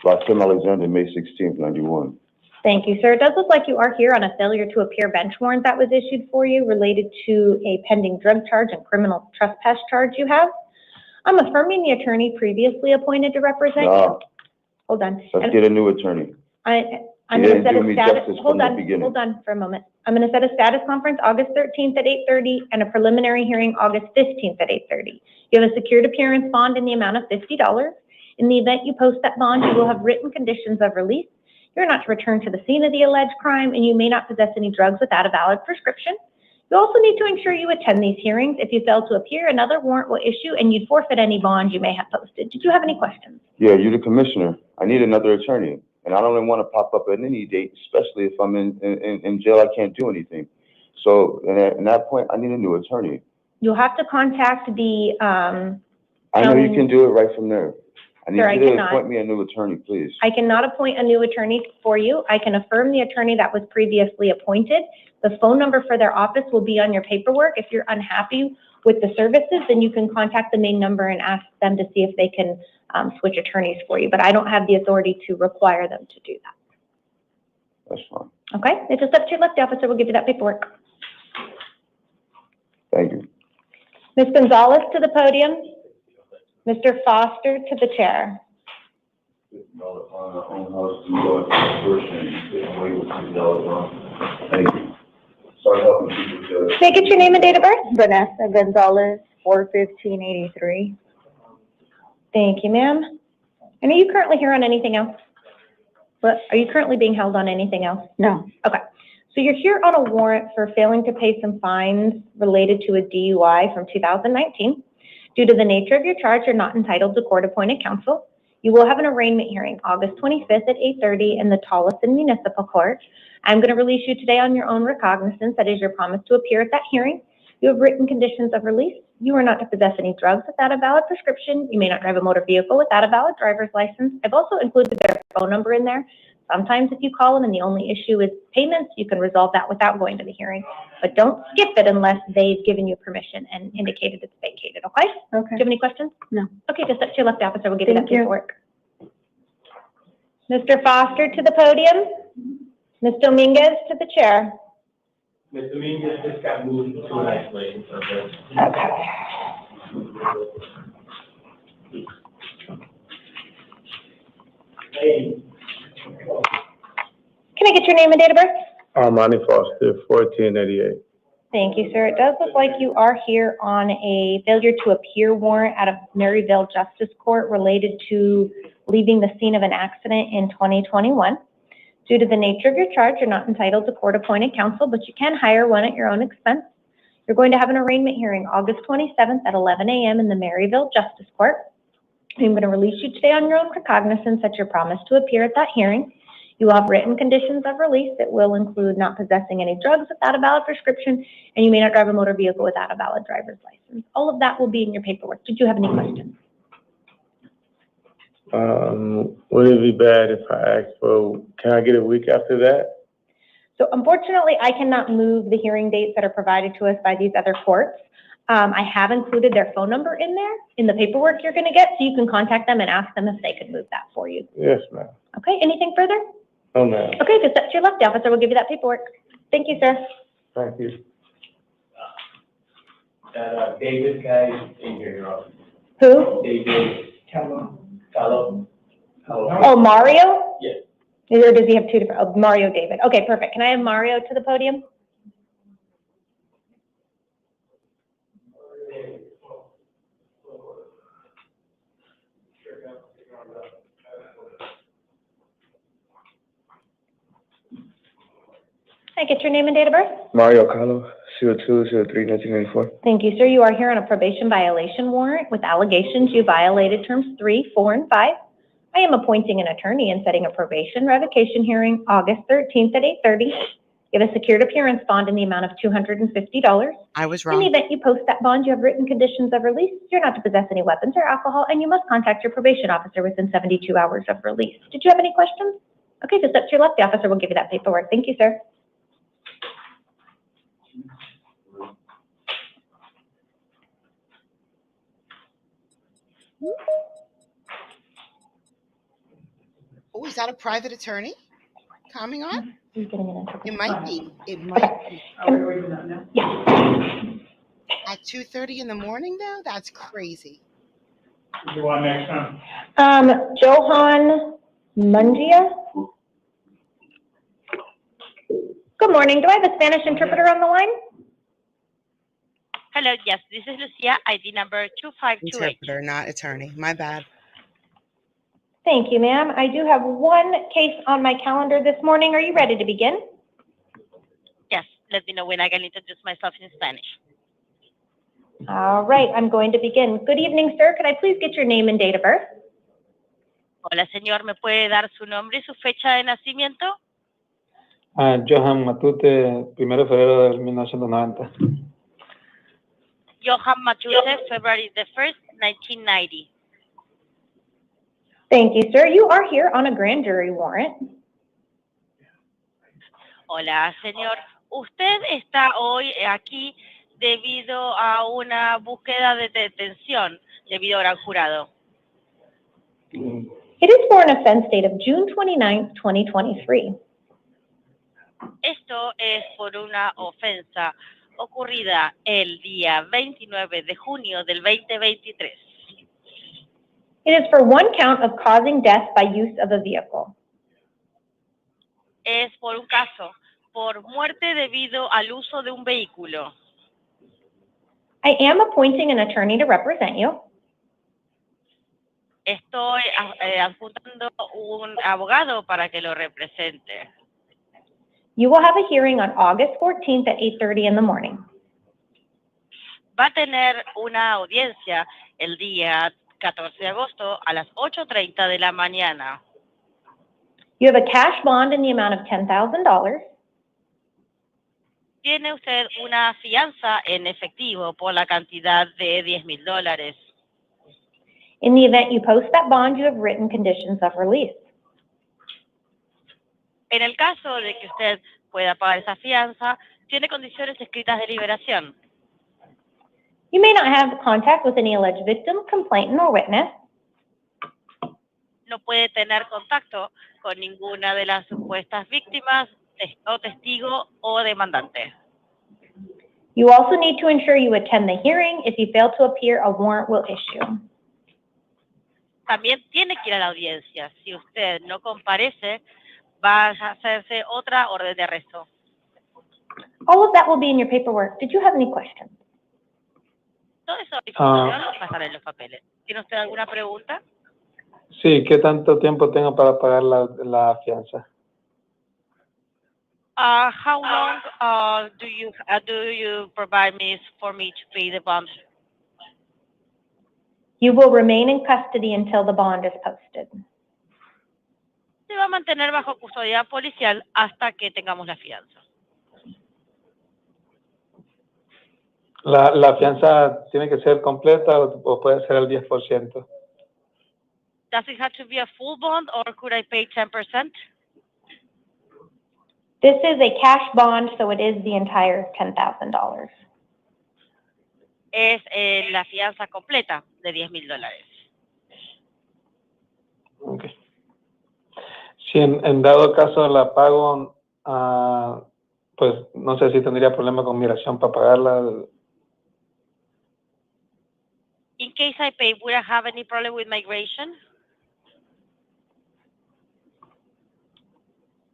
Rakim Alexander, May 16th, 91. Thank you, sir. It does look like you are here on a failure to appear bench warrant that was issued for you related to a pending drug charge and criminal trespass charge you have. I'm affirming the attorney previously appointed to represent you. No, Hold on. let's get a new attorney. I'm You going to didn't set do a me status, justice from hold the on, beginning. hold on for a moment. I'm going to set a status conference August 13th at 8:30 and a preliminary hearing August 15th at 8:30. You have a secured appearance bond in the amount of $50. In the event you post that bond, you will have written conditions of release. You're not to return to the scene of the alleged crime, and you may not possess any drugs without a valid prescription. You also need to ensure you attend these hearings. If you fail to appear, another warrant will issue and you'd forfeit any bond you may have posted. Did you have any questions? Yeah, you're the commissioner. I need another attorney. And I don't even want to pop up at any date, especially if I'm in jail, I can't do anything. So in that point, I need a new attorney. You'll have to contact the, I know you can do it right from there. I need Sir, I you to cannot. appoint me a new attorney, please. I cannot appoint a new attorney for you. I can affirm the attorney that was previously appointed. The phone number for their office will be on your paperwork. If you're unhappy with the services, then you can contact the main number and ask them to see if they can switch attorneys for you. But I don't have the authority to require them to do that. That's fine. Okay? It's just up to your left. The officer will give you that paperwork. Thank you. Ms. Gonzalez to the podium. Mr. Foster to the chair. On our own house, we go first and get away with $50 Thank you. Sorry helping people. May I get your name and date of birth? Vanessa Gonzalez, 4/15/83. Thank you, ma'am. And are you currently here on anything else? What, are you currently being held on anything else? No. Okay. So you're here on a warrant for failing to pay some fines related to a DUI from 2019. Due to the nature of your charge, you're not entitled to court-appointed counsel. You will have an arraignment hearing August 25th at 8:30 in the Tolleson Municipal Court. I'm going to release you today on your own recognizance. That is your promise to appear at that hearing. You have written conditions of release. You are not to possess any drugs without a valid prescription. You may not drive a motor vehicle without a valid driver's license. I've also included their phone number in there. Sometimes if you call them and the only issue is payments, you can resolve that without going to the hearing. But don't skip it unless they've given you permission and indicated it's vacated, okay? Do Okay. you have any questions? No. Okay, just up to your left, officer. We'll give you that Thank you. paperwork. Mr. Foster to the podium. Ms. Dominguez to the chair. Ms. Dominguez just got moved to an isolation center. Okay. Hey. Can I get your name and date of birth? Armani Foster, 1488. Thank you, sir. It does look like you are here on a failure to appear warrant out of Maryville Justice Court related to leaving the scene of an accident in 2021. Due to the nature of your charge, you're not entitled to court-appointed counsel, but you can hire one at your own expense. You're going to have an arraignment hearing August 27th at 11 a.m. in the Maryville Justice Court. I'm going to release you today on your own recognizance at your promise to appear at that hearing. You will have written conditions of release that will include not possessing any drugs without a valid prescription, and you may not drive a motor vehicle without a valid driver's license. All of that will be in your paperwork. Did you have any questions? Would it be bad if I ask for, can I get a week after that? So unfortunately, I cannot move the hearing dates that are provided to us by these other courts. I have included their phone number in there, in the paperwork you're gonna get, so you can contact them and ask them if they could move that for you. Yes, ma'am. Okay, anything further? No, ma'am. Okay, just step to your left, the officer will give you that paperwork. Thank you, sir. Thank you. David guy in here, Your Honor. Who? David Callow. Oh, Mario? Yes. Or does he have two different, oh, Mario David. Okay, perfect. Can I have Mario to the podium? Can I get your name and date of birth? Mario Callo, 02/03/1994. Thank you, sir. You are here on a probation violation warrant with allegations you violated terms 3, 4, and 5. I am appointing an attorney and setting a probation revocation hearing August 13th at 8:30. You have a secured appearance bond in the amount of $250. I was In the wrong. event you post that bond, you have written conditions of release. You're not to possess any weapons or alcohol, and you must contact your probation officer within 72 hours of release. Did you have any questions? Okay, just up to your left, the officer will give you that paperwork. Thank you, sir. Oh, is that a private attorney coming on? Who's getting an interview? It might be. It might be. Yeah. At 2:30 in the morning though? That's crazy. You want next time? Johan Mungia. Good morning. Do I have a Spanish interpreter on the line? Hello, yes, this is Lucia, ID number 2528. Interpreter, not attorney. My bad. Thank you, ma'am. I do have one case on my calendar this morning. Are you ready to begin? Yes, let me know when I can introduce myself in Spanish. All right, I'm going to begin. Good evening, sir. Could I please get your name and date of birth? Hola, señor, ¿me puede dar su nombre y su fecha de nacimiento? Johan Matute, 1 de febrero del 1990. Johan Matute, February the 1st, 1990. Thank you, sir. You are here on a grand jury warrant. Hola, señor. Usted está hoy aquí debido a una búsqueda de detención debido a gran jurado. It is for an offense date of June 29th, 2023. Esto es por una ofensa ocurrida el día 29 de junio del 2023. It is for one count of causing death by use of a vehicle. Es por un caso por muerte debido al uso de un vehículo. I am appointing an attorney to represent you. Estoy adjuntando un abogado para que lo represente. You will have a hearing on August 14th at 8:30 in the morning. Va a tener una audiencia el día 14 de agosto a las 8:30 de la mañana. You have a cash bond in the amount of $10,000. Tiene usted una fianza en efectivo por la cantidad de $10,000. In the event you post that bond, you have written conditions of release. En el caso de que usted pueda pagar esa fianza, tiene condiciones escritas de liberación. You may not have contact with any alleged victim, complainant, or witness. No puede tener contacto con ninguna de las supuestas víctimas, o testigo o demandante. You also need to ensure you attend the hearing. If you fail to appear, a warrant will issue. También tiene que ir a la audiencia. Si usted no comparece, va a hacerse otra orden de arresto. All of that will be in your paperwork. Did you have any questions? Toda esa información va a estar en los papeles. ¿Tiene usted alguna pregunta? Sí, ¿qué tanto tiempo tengo para pagar la fianza? How long do you provide me for me to pay the bond? You will remain in custody until the bond is posted. Se va a mantener bajo custodia policial hasta que tengamos la fianza. ¿La fianza tiene que ser completa o puede ser el 10%? Does it have to be a full bond or could I pay 10%? This is a cash bond, so it is the entire $10,000. Es la fianza completa de $10,000. Ok. Si en dado caso la pago, pues no sé si tendría problema con migración para pagarla. In case I pay, would I have any problem with migration?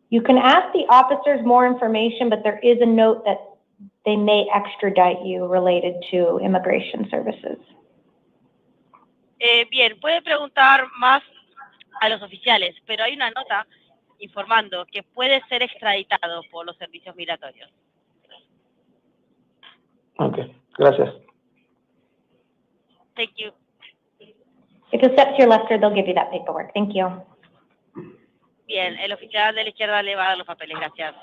You can ask the officers more information, but there is a note that they may extradite you related to immigration services. Bien, puede preguntar más a los oficiales, pero hay una nota informando que puede ser extraditado por los servicios migratorios. Ok, gracias. Thank you. If you step to your left, they'll give you that paperwork. Thank you. Bien, el oficial de la izquierda le va a dar los papeles. Gracias.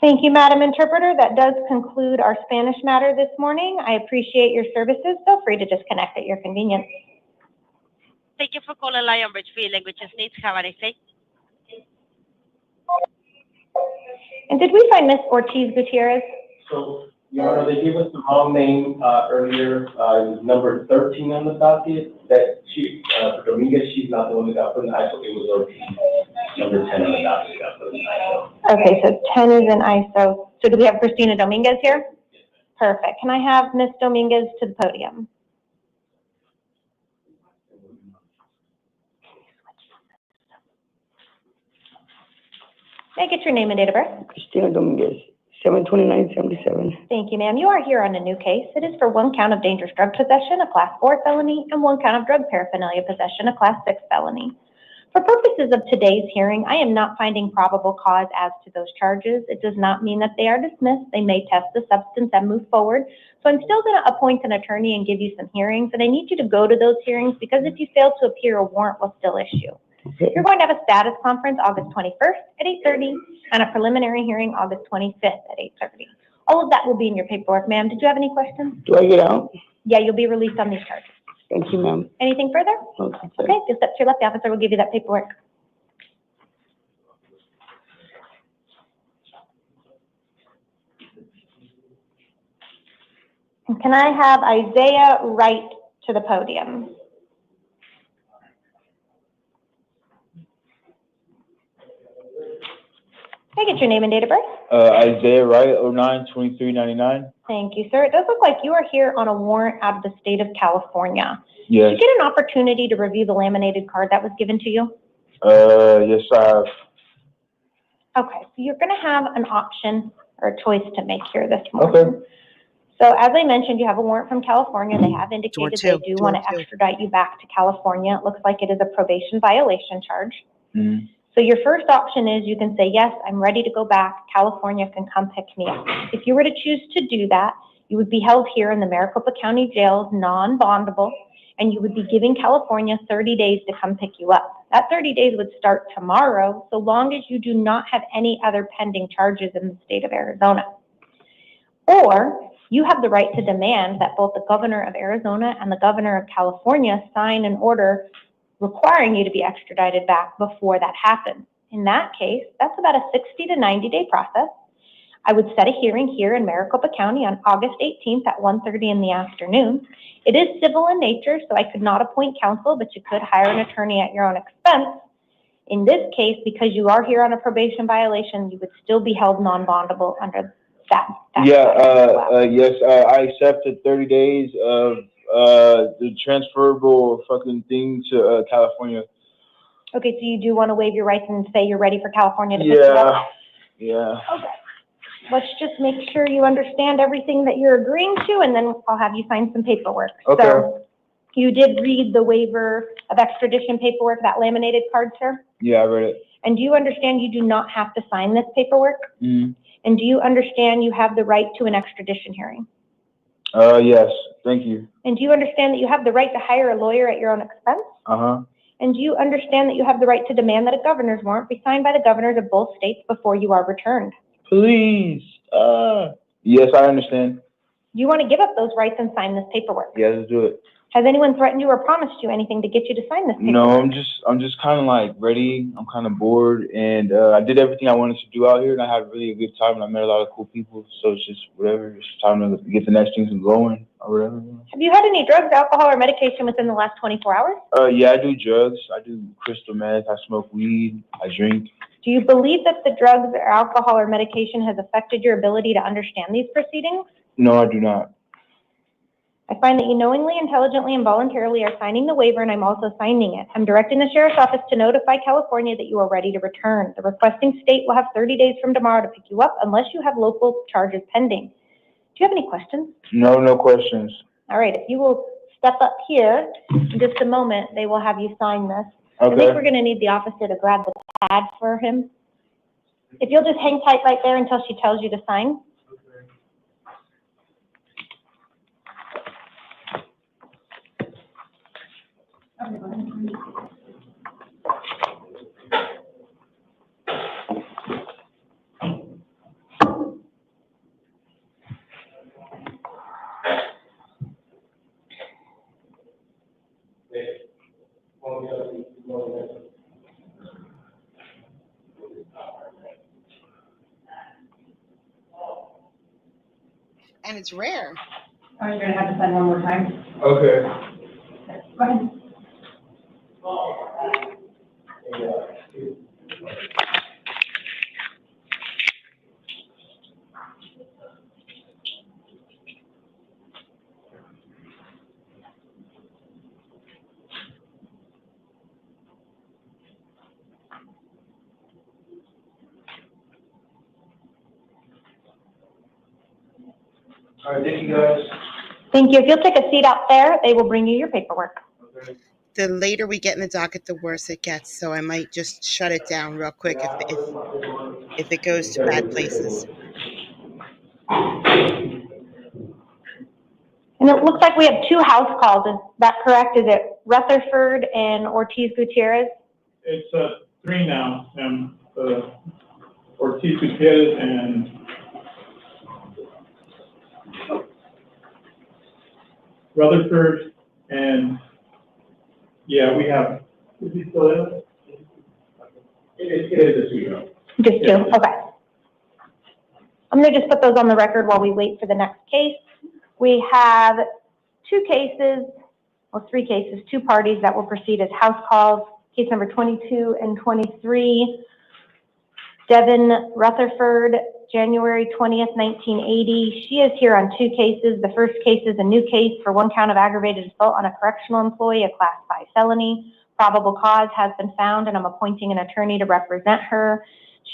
Thank you, Madam Interpreter. That does conclude our Spanish matter this morning. I appreciate your services. Feel free to disconnect at your convenience. Thank you for calling Lionbridge Free Languages Needs. Have a nice day. And did we find Miss Ortiz Gutierrez? So, Your Honor, they gave us the wrong name, earlier, it was number 13 on the docket, that she, for Dominguez, she's not the one that got put in the ISO, it was Ortiz. Number 10 on the docket got put in the ISO. Okay, so 10 is in ISO. So do we have Christina Dominguez here? Perfect. Can I have Miss Dominguez to the podium? May I get your name and date of birth? Christina Dominguez, 7/29/77. Thank you, ma'am. You are here on a new case. It is for 1 count of dangerous drug possession, a Class 4 felony, and 1 count of drug paraphernalia possession, a Class 6 felony. For purposes of today's hearing, I am not finding probable cause as to those charges. It does not mean that they are dismissed. They may test the substance and move forward. So I'm still going to appoint an attorney and give you some hearings, and I need you to go to those hearings because if you fail to appear, a warrant will still issue. You're going to have a status conference August 21st at 8:30 and a preliminary hearing August 25th at 8:30. All of that will be in your paperwork, ma'am. Did you have any questions? Do I get out? Yeah, you'll be released on these charges. Thank you, ma'am. Anything further? Okay. Okay, just step to your left, the officer will give you that paperwork. And can I have Isaiah Wright to the podium? Can I get your name and date of birth? Isaiah Wright, 09/23/99. Thank you, sir. It does look like you are here on a warrant out of the state of California. Yes. Did you get an opportunity to review the laminated card that was given to you? Yes, I have. Okay, so you're going to have an option or a choice to make here this morning. So as I mentioned, you have a warrant from California. They have indicated they do want to extradite you back to California. It looks like it is a probation violation charge. Mm-hmm. So your first option is you can say, yes, I'm ready to go back. California can come pick me up. If you were to choose to do that, you would be held here in the Maricopa County jails, non-bondable, and you would be giving California 30 days to come pick you up. That 30 days would start tomorrow, so long as you do not have any other pending charges in the state of Arizona. Or you have the right to demand that both the governor of Arizona and the governor of California sign an order requiring you to be extradited back before that happens. In that case, that's about a 60 to 90-day process. I would set a hearing here in Maricopa County on August 18th at 1:30 in the afternoon. It is civil in nature, so I could not appoint counsel, but you could hire an attorney at your own expense. In this case, because you are here on a probation violation, you would still be held non-bondable under that. Yes, I accepted 30 days of the transferable fucking thing to California. Okay, so you do want to waive your rights and say you're ready for California to pick you up? Yeah. Okay. Let's just make sure you understand everything that you're agreeing to, and then I'll have you sign some paperwork. Okay. So you did read the waiver of extradition paperwork, that laminated card, sir? Yeah, I read it. And do you understand you do not have to sign this paperwork? Mm-hmm. And do you understand you have the right to an extradition hearing? Yes, thank you. And do you understand that you have the right to hire a lawyer at your own expense? Uh-huh. And do you understand that you have the right to demand that a governor's warrant be signed by the governors of both states before you are returned? Please. Yes, I understand. You want to give up those rights and sign this paperwork? Yeah, let's do it. Has anyone threatened you or promised you anything to get you to sign this paper? No, I'm just kind of like ready. I'm kind of bored, and I did everything I wanted to do out here, and I had really a good time, and I met a lot of cool people. So it's just whatever. It's time to get the next things going or whatever. Have you had any drugs, alcohol, or medication within the last 24 hours? Yeah, I do drugs. I do crystal meth. I smoke weed. I drink. Do you believe that the drugs or alcohol or medication has affected your ability to understand these proceedings? No, I do not. I find that you knowingly, intelligently, and voluntarily are signing the waiver, and I'm also signing it. I'm directing the Sheriff's Office to notify California that you are ready to return. The requesting state will have 30 days from tomorrow to pick you up unless you have local charges pending. Do you have any questions? No questions. All right, if you will step up here in just a moment, they will have you sign this. Okay. I think we're going to need the officer to grab the pad for him. If you'll just hang tight right there until she tells you to sign. And it's rare. Are you gonna have to sign one more time? Okay. Go ahead. All right, thank you guys. Thank you. If you'll take a seat out there, they will bring you your paperwork. The later we get in the docket, the worse it gets. So I might just shut it down real quick if it goes to bad places. And it looks like we have two house calls. Is that correct? Is it Rutherford and Ortiz Gutierrez? It's 3 now, Ortiz Gutierrez and Rutherford, and yeah, we have, is he still in? It is a 2. Just two, okay. I'm gonna just put those on the record while we wait for the next case. We have 2 cases, well, 3 cases, 2 parties that will proceed as house calls. Case number 22 and 23. Devin Rutherford, January 20th, 1980. She is here on 2 cases. The first case is a new case for 1 count of aggravated assault on a correctional employee, a Class 5 felony. Probable cause has been found, and I'm appointing an attorney to represent her.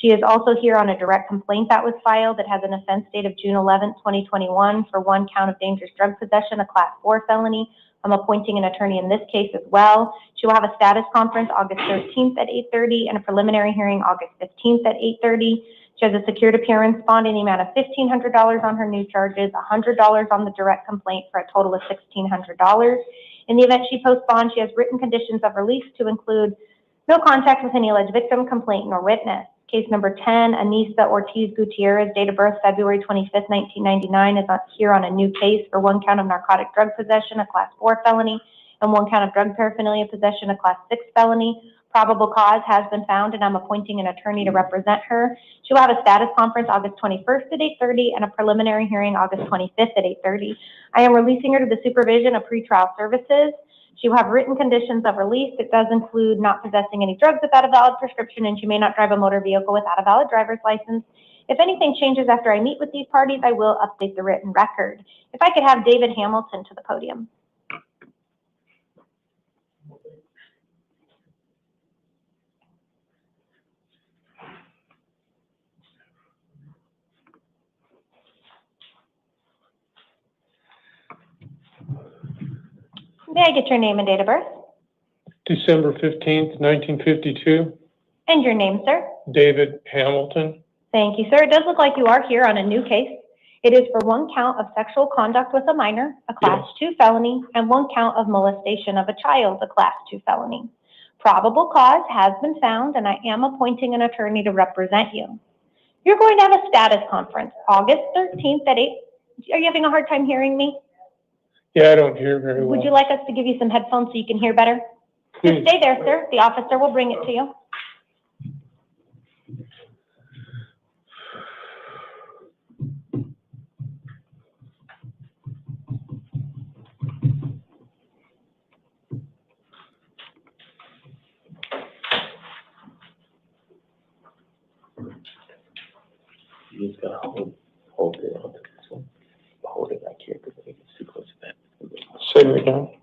She is also here on a direct complaint that was filed that has an offense date of June 11th, 2021 for 1 count of dangerous drug possession, a Class 4 felony. I'm appointing an attorney in this case as well. She will have a status conference August 13th at 8:30 and a preliminary hearing August 15th at 8:30. She has a secured appearance bond in the amount of $1,500 on her new charges, $100 on the direct complaint for a total of $1,600. In the event she posts bond, she has written conditions of release to include no contact with any alleged victim, complaint, nor witness. Case number 10, Anissa Ortiz Gutierrez, date of birth February 25th, 1999, is here on a new case for 1 count of narcotic drug possession, a Class 4 felony, and 1 count of drug paraphernalia possession, a Class 6 felony. Probable cause has been found, and I'm appointing an attorney to represent her. She will have a status conference August 21st at 8:30 and a preliminary hearing August 25th at 8:30. I am releasing her to the supervision of pretrial services. She will have written conditions of release. It does include not possessing any drugs without a valid prescription, and she may not drive a motor vehicle without a valid driver's license. If anything changes after I meet with these parties, I will update the written record. If I could have David Hamilton to the podium. May I get your name and date of birth? December 15th, 1952, And your name, sir? David Hamilton. Thank you, sir. It does look like you are here on a new case. It is for 1 count of sexual conduct with a minor, a Class 2 felony, and 1 count of molestation of a child, a Class 2 felony. Probable cause has been found, and I am appointing an attorney to represent you. You're going to have a status conference August 13th at 8. Are you having a hard time hearing me? Yeah, I don't hear very Would well. you like us to give you some headphones so you can hear better? Please. Just stay there, sir. The officer will bring it to you. You just gotta hold it onto this one. Hold it back here, because I think it's too close to that. Say it again.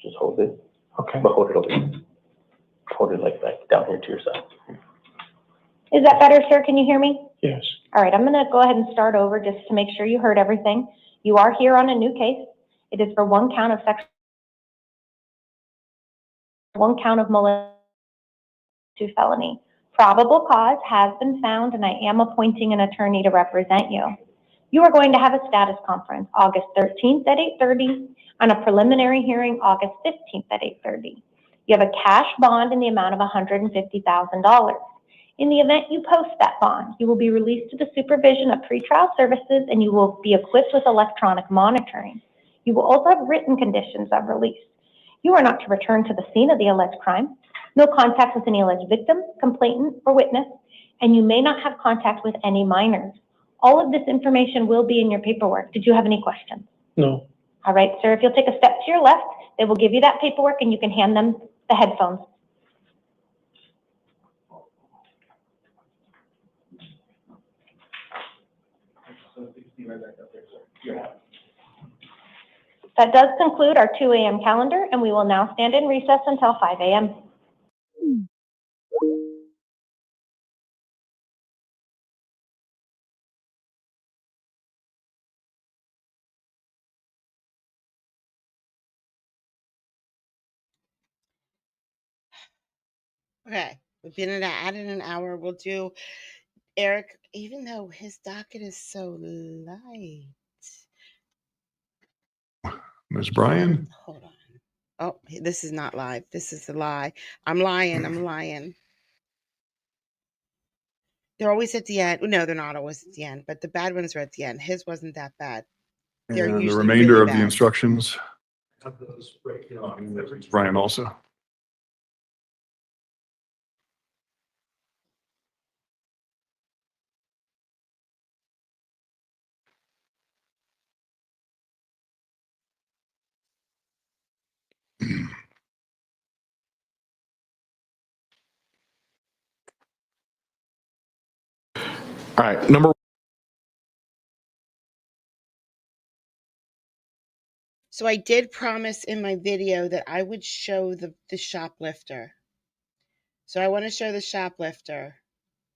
Just hold it, Okay. but hold it over here. Hold it like back down here to your side. Is that better, sir? Can you hear me? Yes. All right, I'm going to go ahead and start over just to make sure you heard everything. You are here on a new case. It is for one count of molestation, 2 felony. Probable cause has been found, and I am appointing an attorney to represent you. You are going to have a status conference August 13th at 8:30 and a preliminary hearing August 15th at 8:30. You have a cash bond in the amount of $150,000. In the event you post that bond, you will be released to the supervision of pretrial services, and you will be equipped with electronic monitoring. You will also have written conditions of release. You are not to return to the scene of the alleged crime, no contact with any alleged victim, complainant, or witness, and you may not have contact with any minors. All of this information will be in your paperwork. Did you have any questions? No. All right, sir, if you'll take a step to your left, they will give you that paperwork and you can hand them the headphones. That does conclude our 2 a.m. calendar, and we will now stand in recess until 5 a.m. Okay, we've been at it an hour. We'll do Eric, even though his docket is so light. Ms. Bryan? Hold on. Oh, this is not live. This is a lie. I'm lying. I'm lying. They're always at the end. No, they're not always at the end, but the bad ones are at the end. His wasn't that bad. They're And the usually remainder really of the bad. instructions. Have those right here on Ms. Bryan also. All right, number. So I did promise in my video that I would show the shoplifter. So I want to show the shoplifter,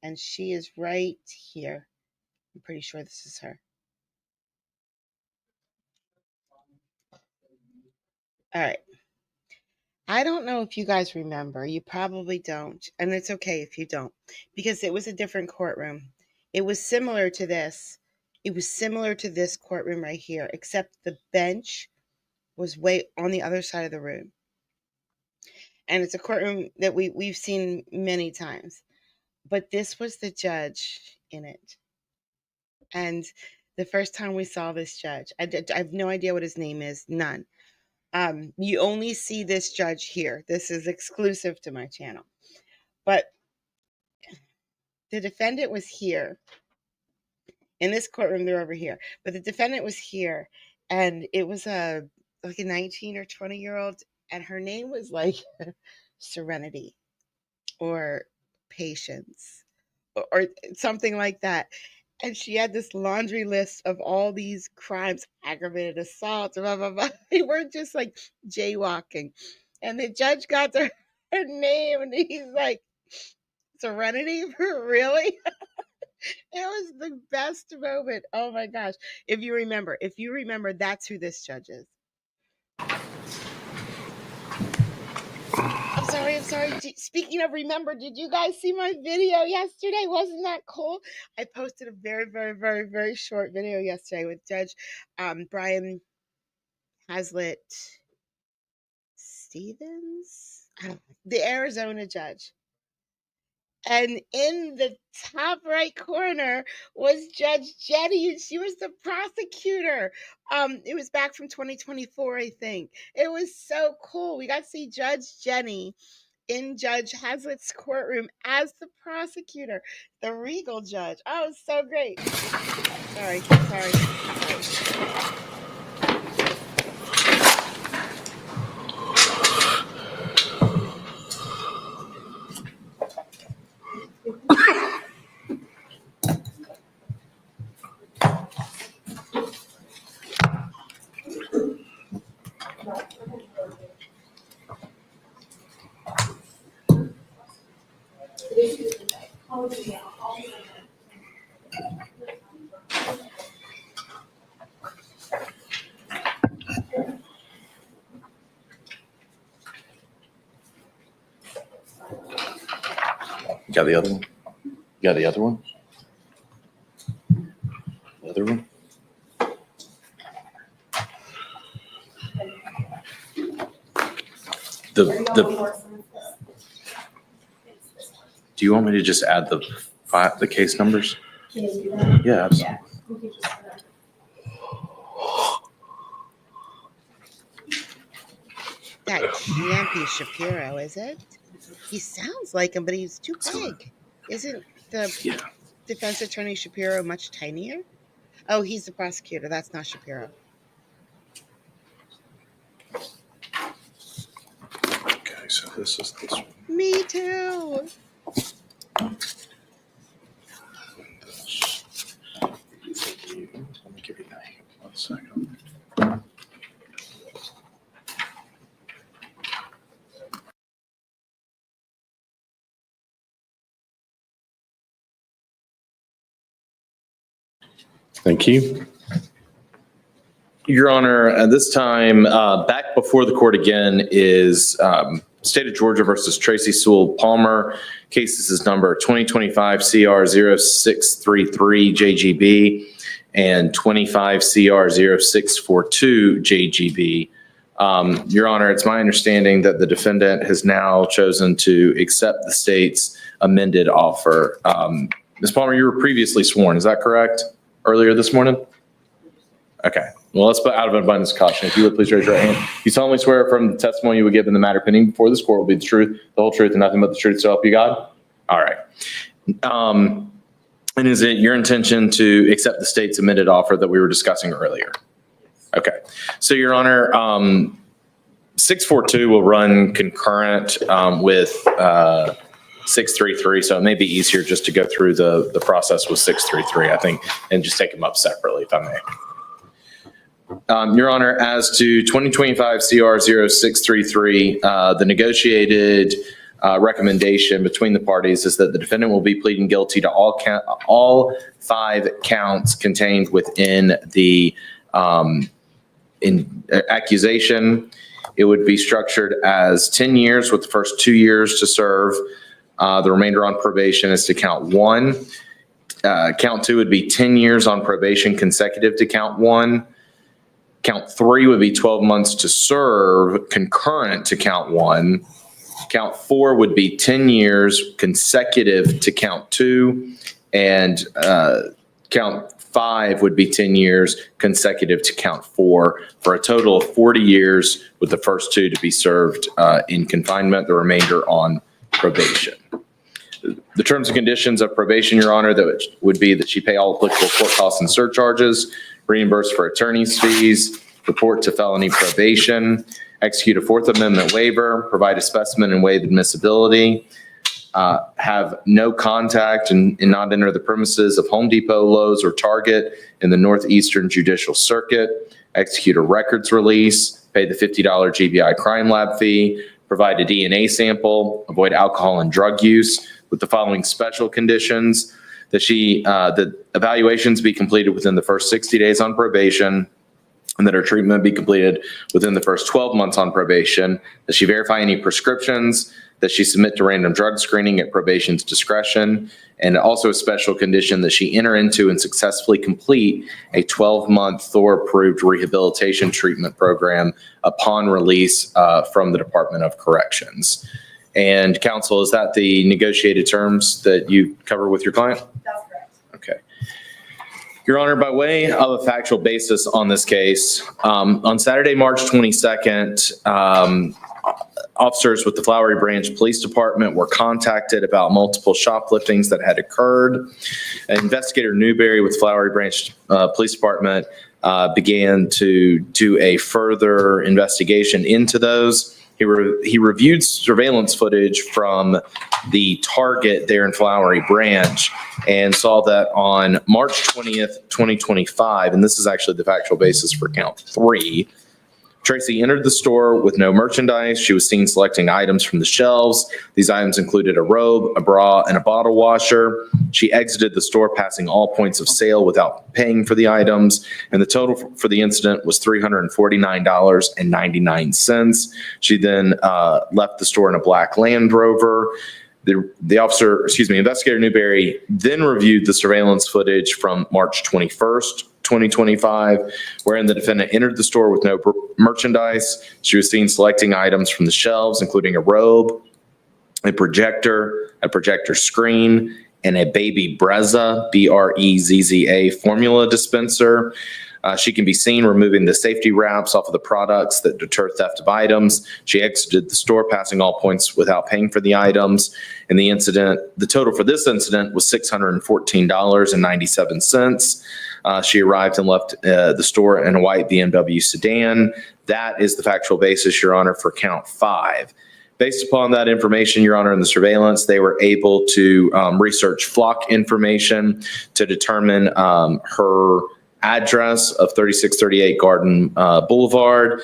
and she is right here. I'm pretty sure this is her. All right. I don't know if you guys remember. You probably don't. And it's okay if you don't, because it was a different courtroom. It was similar to this. It was similar to this courtroom right here, except the bench was way on the other side of the room. And it's a courtroom that we've seen many times. But this was the judge in it. And the first time we saw this judge, I have no idea what his name is. None. You only see this judge here. This is exclusive to my channel. But the defendant was here. In this courtroom, they're over here. But the defendant was here, and it was like a 19 or 20-year-old, and her name was like Serenity or Patience or something like that. And she had this laundry list of all these crimes, aggravated assault, blah, blah, blah. They weren't just like jaywalking. And the judge got her name, and he's like, Serenity? Really? It was the best moment. Oh my gosh. If you remember, that's who this judge is. I'm sorry. Speaking of remember, did you guys see my video yesterday? Wasn't that cool? I posted a very, very, very, very short video yesterday with Judge Brian Hazlitt Stevens, the Arizona judge. And in the top right corner was Judge Jenny, and she was the prosecutor. It was back from 2024, I think. It was so cool. We got to see Judge Jenny in Judge Hazlitt's courtroom as the prosecutor, the regal judge. Oh, it was so great. Sorry. You got the other one? You got the other one? The other one? Do you want me to just add the case numbers? Yeah, absolutely. That can't be Shapiro, is it? He sounds like him, but he's too big. Isn't the defense attorney Shapiro much tinier? Oh, he's the prosecutor. That's not Shapiro. Okay, so this is this one. Me too. Let me give you that. 1 second. Thank you. Your Honor, at this time, back before the court again is State of Georgia versus Tracy Sewell Palmer. Case this is number 2025 CR 0633 JGB and 25 CR 0642 JGB. Your Honor, it's my understanding that the defendant has now chosen to accept the state's amended offer. Ms. Palmer, you were previously sworn, is that correct? Earlier this morning? Okay. Well, let's put out of an abundance of caution. If you would please raise your right hand. You solemnly swear from the testimony you would give in the matter pending before this court will be the truth, the whole truth, and nothing but the truth, so help you God? All right. And is it your intention to accept the state's amended offer that we were discussing earlier? Okay. So, Your Honor, 642 will run concurrent with 633, so it may be easier just to go through the process with 633, I think, and just take them up separately, if I may. Your Honor, as to 2025 CR 0633, the negotiated recommendation between the parties is that the defendant will be pleading guilty to all 5 counts contained within the accusation. It would be structured as 10 years with the first 2 years to serve. The remainder on probation is to count 1. Count 2 would be 10 years on probation consecutive to count 1. Count 3 would be 12 months to serve concurrent to count 1. Count 4 would be 10 years consecutive to count 2. And count 5 would be 10 years consecutive to count 4 for a total of 40 years with the first 2 to be served in confinement, the remainder on probation. The terms and conditions of probation, Your Honor, that would be that she pay all applicable court costs and surcharges, reimburse for attorney's fees, report to felony probation, execute a Fourth Amendment waiver, provide a specimen and waive admissibility, have no contact and not enter the premises of Home Depot, Lowe's, or Target in the Northeastern Judicial Circuit, execute a records release, pay the $50 GBI crime lab fee, provide a DNA sample, avoid alcohol and drug use with the following special conditions: that the evaluations be completed within the first 60 days on probation, and that her treatment be completed within the first 12 months on probation, that she verify any prescriptions, that she submit to random drug screening at probation's discretion, and also a special condition that she enter into and successfully complete a 12-month Thor-approved rehabilitation treatment program upon release from the Department of Corrections. And counsel, is that the negotiated terms that you cover with your client? That's correct. Okay. Your Honor, by way of a factual basis on this case, on Saturday, March 22nd, officers with the Flowery Branch Police Department were contacted about multiple shopliftings that had occurred. Investigator Newberry with Flowery Branch Police Department began to do a further investigation into those. He reviewed surveillance footage from the target there in Flowery Branch and saw that on March 20th, 2025, and this is actually the factual basis for count 3, Tracy entered the store with no merchandise. She was seen selecting items from the shelves. These items included a robe, a bra, and a bottle washer. She exited the store passing all points of sale without paying for the items, and the total for the incident was $349.99. She then left the store in a black Land Rover. Investigator Newberry then reviewed the surveillance footage from March 21st, 2025, wherein the defendant entered the store with no merchandise. She was seen selecting items from the shelves, including a robe, a projector screen, and a Baby Brezza, B-R-E-Z-Z-A formula dispenser. She can be seen removing the safety wraps off of the products that deter theft of items. She exited the store, passing all points without paying for the items. And the total for this incident was $614.97. She arrived and left the store in a white BMW sedan. That is the factual basis, Your Honor, for count 5. Based upon that information, Your Honor, in the surveillance, they were able to research flock information to determine her address of 3638 Garden Boulevard.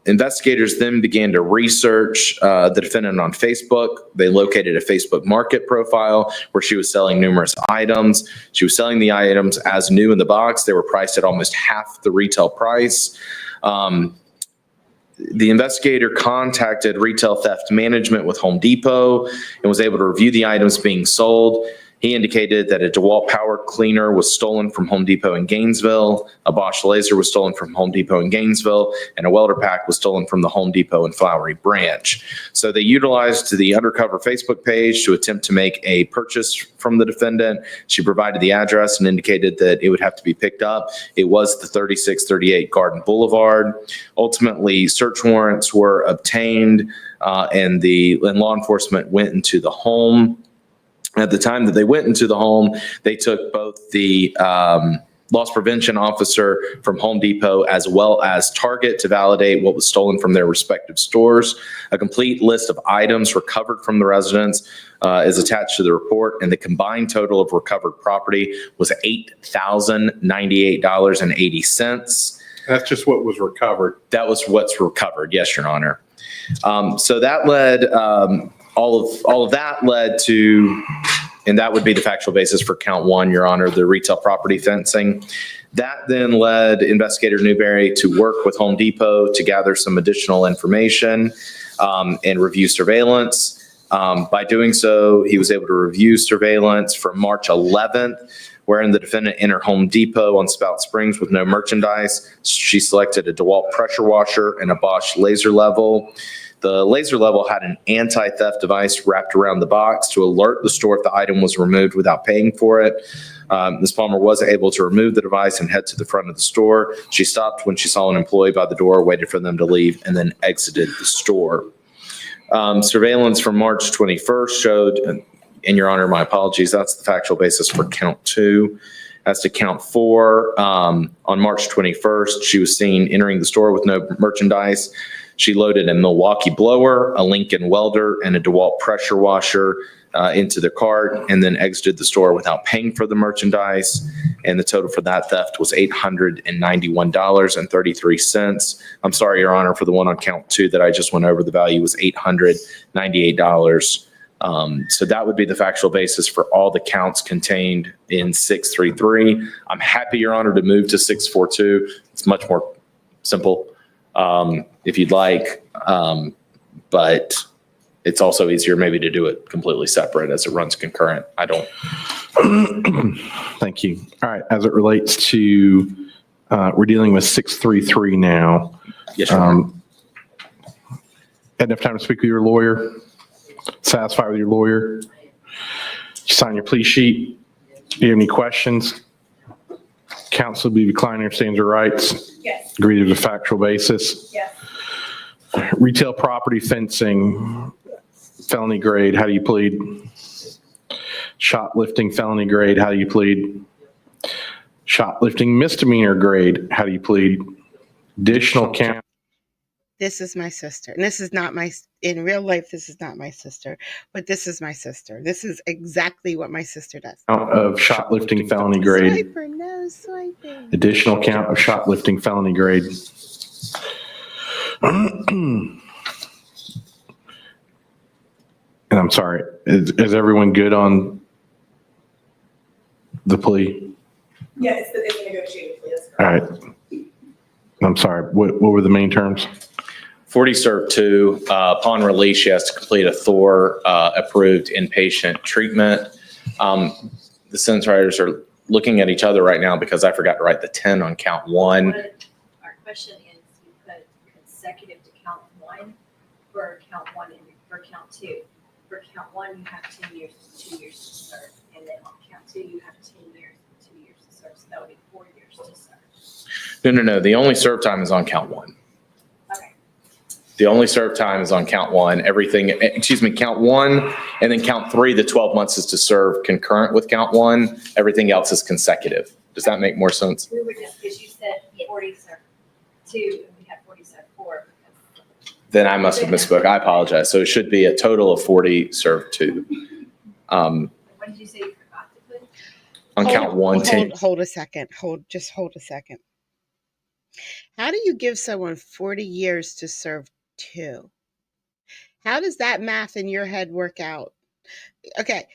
Investigators then began to research the defendant on Facebook. They located a Facebook Market profile where she was selling numerous items. She was selling the items as new in the box. They were priced at almost half the retail price. The investigator contacted Retail Theft Management with Home Depot and was able to review the items being sold. He indicated that a DeWalt power cleaner was stolen from Home Depot in Gainesville, a Bosch laser was stolen from Home Depot in Gainesville, and a welder pack was stolen from the Home Depot in Flowery Branch. So they utilized the undercover Facebook page to attempt to make a purchase from the defendant. She provided the address and indicated that it would have to be picked up. It was the 3638 Garden Boulevard. Ultimately, search warrants were obtained and law enforcement went into the home. At the time that they went into the home, they took both the loss prevention officer from Home Depot as well as Target to validate what was stolen from their respective stores. A complete list of items recovered from the residence is attached to the report, and the combined total of recovered property was $8,098.80. That's just what was recovered. That was what's recovered, yes, Your Honor. So that led all of that led to, and that would be the factual basis for count 1, Your Honor, the retail property fencing. That then led Investigator Newberry to work with Home Depot to gather some additional information and review surveillance. By doing so, he was able to review surveillance from March 11th, wherein the defendant entered Home Depot on Spout Springs with no merchandise. She selected a DeWalt pressure washer and a Bosch laser level. The laser level had an anti-theft device wrapped around the box to alert the store if the item was removed without paying for it. Ms. Palmer was able to remove the device and head to the front of the store. She stopped when she saw an employee by the door, waited for them to leave, and then exited the store. Surveillance from March 21st showed, and Your Honor, my apologies, that's the factual basis for count 2. As to count 4, on March 21st, she was seen entering the store with no merchandise. She loaded a Milwaukee blower, a Lincoln welder, and a DeWalt pressure washer into the cart, and then exited the store without paying for the merchandise. And the total for that theft was $891.33. I'm sorry, Your Honor, for the one on count 2 that I just went over, the value was $898. So that would be the factual basis for all the counts contained in 633. I'm happy, Your Honor, to move to 642. It's much more simple. If you'd like, but it's also easier maybe to do it completely separate as it runs concurrent. I don't. Thank you. All right. As it relates to, we're dealing with 633 now. Yes, Your Honor. Had enough time to speak with your lawyer? Satisfied with your lawyer? You sign your plea sheet. Do you have any questions? Counsel will be declining or stands your rights. Yes. Agree to the factual basis. Yes. Retail property fencing, felony grade, how do you plead? Shoplifting, felony grade, how do you plead? Shoplifting, misdemeanor grade, how do you plead? Additional count This is my sister. And this is not in real life, this is not my sister, but this is my sister. This is exactly what my sister does. of shoplifting, felony grade. Swiper, no swiping. Additional count of shoplifting, felony grade. And I'm sorry, is everyone good on the plea? Yeah, it's the negotiated plea. That's All correct. right. I'm sorry, what were the main terms? 40 served 2. Upon release, she has to complete a Thor approved inpatient treatment. The sentence writers are looking at each other right now because I forgot to write the 10 on count 1. Our question is, you put consecutive to count 1 for count 1 and for count 2. For count 1, you have 10 years, 2 years to serve. And then on count 2, you have 10 years, 2 years to serve. So that would be 4 years to serve. No. The only serve time is on count 1. Okay. The only serve time is on count 1. Count 1, and then count 3, the 12 months is to serve concurrent with count 1. Everything else is consecutive. Does that make more sense? We were just, because you said 40 serve 2, and we had 40 serve 4. Then I must have misspoke. I apologize. So it should be a total of 40 served 2. What did you say you forgot to put? On count 1, 10. Hold a second. Hold a second. How do you give someone 40 years to serve 2? How does that math in your head work out? Okay.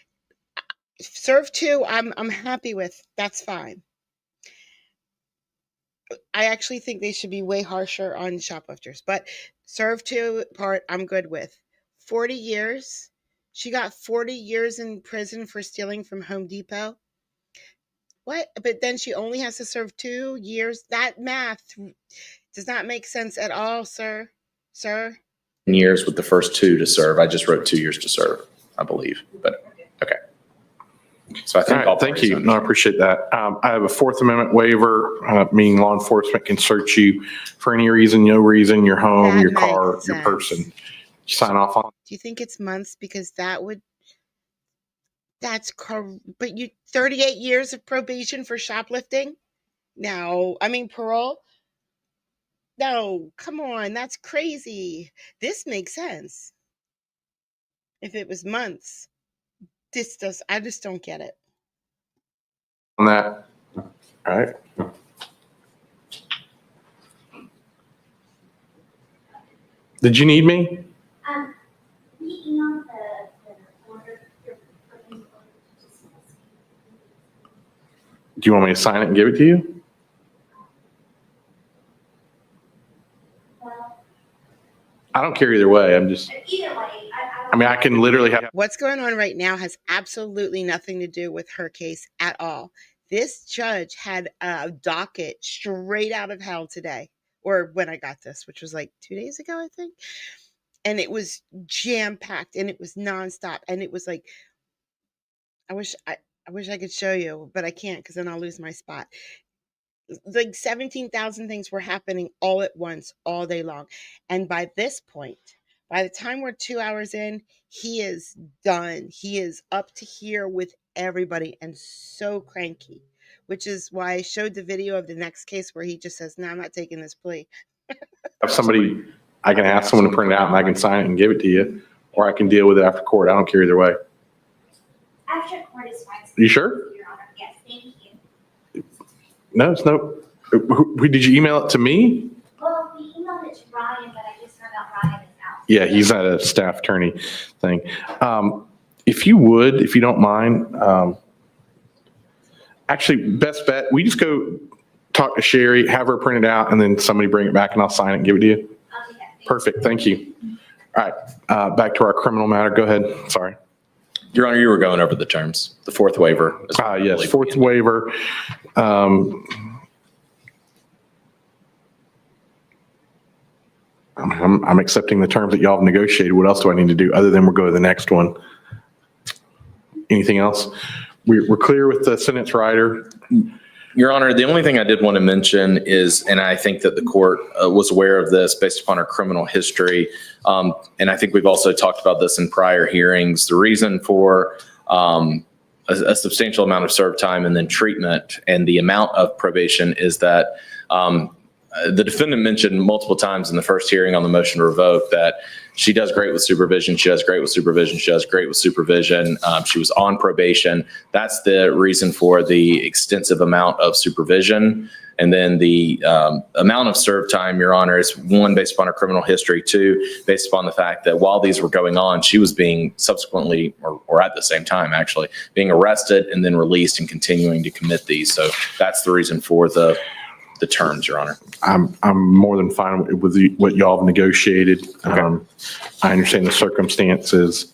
Serve 2, I'm happy with. That's fine. I actually think they should be way harsher on shoplifters, but serve 2 part I'm good with. 40 years. She got 40 years in prison for stealing from Home Depot. What? But then she only has to serve 2 years. That math does not make sense at all, sir. Sir? Years with the first 2 to serve. I just wrote 2 years to serve, I believe. But okay. So I think All right, thank you. No, I appreciate that. I have a Fourth Amendment waiver, meaning law enforcement can search you for any reason, no reason, your home, That your makes car, your sense. person. You sign off on. Do you think it's months? Because but you 38 years of probation for shoplifting? No, I mean parole? No, come on, that's crazy. This makes sense. If it was months, I just don't get it. On that. All right. Did you need me? Do you want me to sign it and give it to you? I don't care either way. I'm just, I can literally have. What's going on right now has absolutely nothing to do with her case at all. This judge had a docket straight out of hell today, or when I got this, which was like 2 days ago, I think. And it was jam-packed and it was nonstop. And it was like, I wish I could show you, but I can't because then I'll lose my spot. Like 17,000 things were happening all at once, all day long. And by this point, by the time we're 2 hours in, he is done. He is up to here with everybody and so cranky, which is why I showed the video of the next case where he just says, no, I'm not taking this plea. Have somebody, I can ask someone to print it out and I can sign it and give it to you, or I can deal with it after court. I don't care either way. After court is fine. You sure? Your Honor, yes, thank you. No, it's no. Did you email it to me? Well, we emailed it to Ryan, but I just found out Ryan is out. Yeah, he's at a staff attorney thing. If you would, if you don't mind, actually, best bet, we just go talk to Sherry, have her print it out, and then somebody bring it back and I'll sign it and give it to you. Perfect, thank you. All right, back to our criminal matter. Go ahead, sorry. Your Honor, you were going over the terms, the 4th waiver. Yes, 4th waiver. I'm accepting the terms that y'all have negotiated. What else do I need to do other than we'll go to the next one? Anything else? We're clear with the sentence writer. Your Honor, the only thing I did want to mention is, and I think that the court was aware of this based upon our criminal history, and I think we've also talked about this in prior hearings, the reason for a substantial amount of served time and then treatment and the amount of probation is that the defendant mentioned multiple times in the first hearing on the motion to revoke that she does great with supervision. She does great with supervision. She does great with supervision. She was on probation. That's the reason for the extensive amount of supervision. And then the amount of served time, Your Honor, is one, based upon her criminal history, two, based upon the fact that while these were going on, she was being subsequently, or at the same time, actually, being arrested and then released and continuing to commit these. So that's the reason for the terms, Your Honor. I'm more than fine with what y'all have negotiated. I understand the circumstances.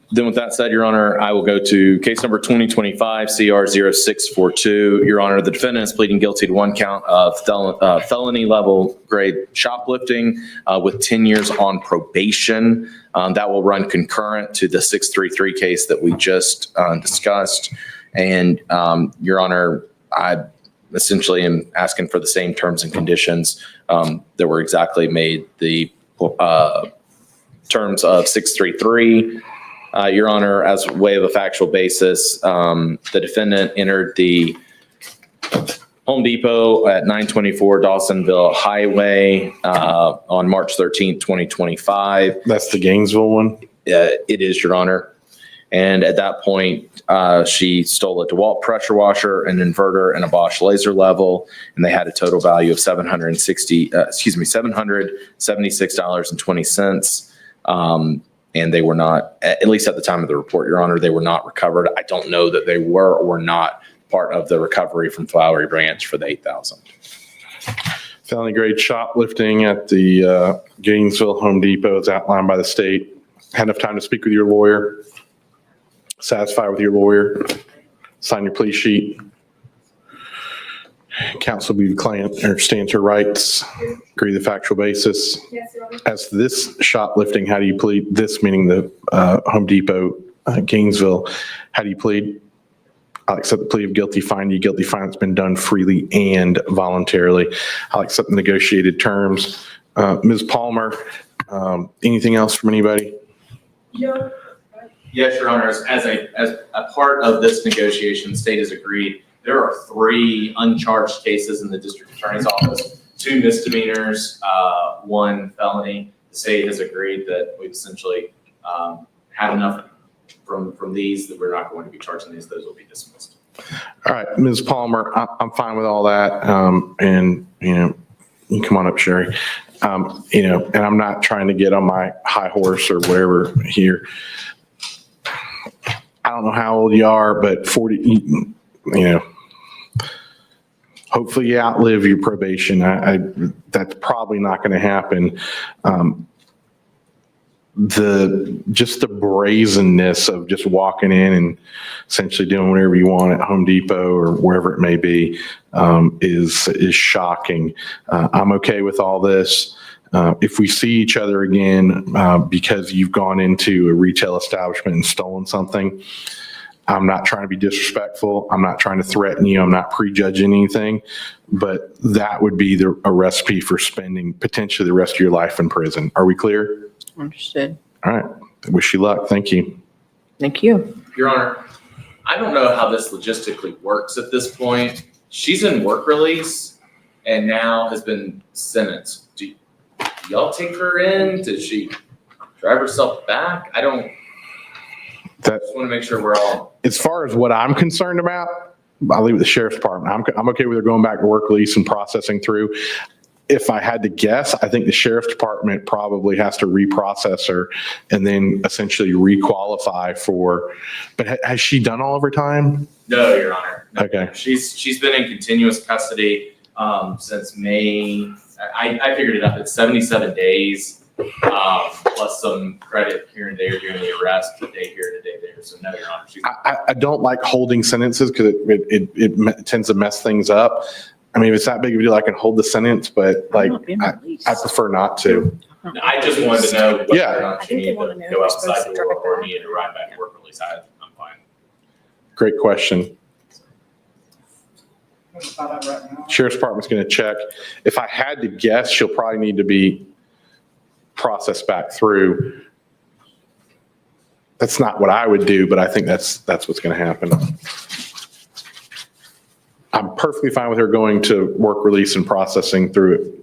Then with that said, Your Honor, I will go to case number 2025 CR 0642. Your Honor, the defendant is pleading guilty to one count of felony level grade shoplifting with 10 years on probation. That will run concurrent to the 633 case that we just discussed. And Your Honor, I essentially am asking for the same terms and conditions that were exactly made the terms of 633. Your Honor, as way of a factual basis, the defendant entered the Home Depot at 924 Dawsonville Highway on March 13th, 2025. That's the Gainesville one? It is, Your Honor. And at that point, she stole a DeWalt pressure washer, an inverter, and a Bosch laser level, and they had a total value of $776.20. And they were not, at least at the time of the report, Your Honor, they were not recovered. I don't know that they were or were not part of the recovery from Flowery Branch for the $8,000. Felony grade shoplifting at the Gainesville Home Depot is outlined by the state. Had enough time to speak with your lawyer? Satisfied with your lawyer? Sign your plea sheet? Counsel be the client understands her rights, agree the factual basis. Yes, Your Honor. As to this shoplifting, how do you plead? This meaning the Home Depot, Gainesville, how do you plead? I'll accept the plea of guilty, find you guilty, find it's been done freely and voluntarily. I'll accept the negotiated terms. Ms. Palmer, anything else from anybody? No. Yes, Your Honor, as a part of this negotiation, the state has agreed there are 3 uncharged cases in the district attorney's office, 2 misdemeanors, 1 felony. The state has agreed that we've essentially had enough from these that we're not going to be charging these. Those will be dismissed. All right, Ms. Palmer, I'm fine with all that. And, you know, you can come on up, Sherry. You know, and I'm not trying to get on my high horse or whatever here. I don't know how old you are, but 40, you know, hopefully you outlive your probation. That's probably not going to happen. Just the brazenness of just walking in and essentially doing whatever you want at Home Depot or wherever it may be is shocking. I'm okay with all this. If we see each other again because you've gone into a retail establishment and stolen something, I'm not trying to be disrespectful. I'm not trying to threaten you. I'm not prejudging anything, but that would be a recipe for spending potentially the rest of your life in prison. Are we clear? Understood. All right. Wish you luck. Thank you. Thank you. Your Honor, I don't know how this logistically works at this point. She's in work release and now has been sentenced. Do y'all take her in? Did she drive herself back? I just want to make sure we're all. As far as what I'm concerned about, I'll leave it to the sheriff's department. I'm okay with her going back to work release and processing through. If I had to guess, I think the sheriff's department probably has to reprocess her and then essentially requalify for, but has she done all of her time? No, Your Honor. No. Okay. She's been in continuous custody since May. I figured it up. It's 77 days plus some credit here and there during the arrest, a day here and a day there. So no, Your Honor. I don't like holding sentences because it tends to mess things up. I mean, if it's that big of a deal, I can hold the sentence, but like, I prefer not to. I just wanted to know whether Yeah. or not you needed to go outside the work or needed to ride back to work release. I'm fine. Great question. Sheriff's Department's going to check. If I had to guess, she'll probably need to be processed back through. That's not what I would do, but I think that's what's going to happen. I'm perfectly fine with her going to work release and processing through it,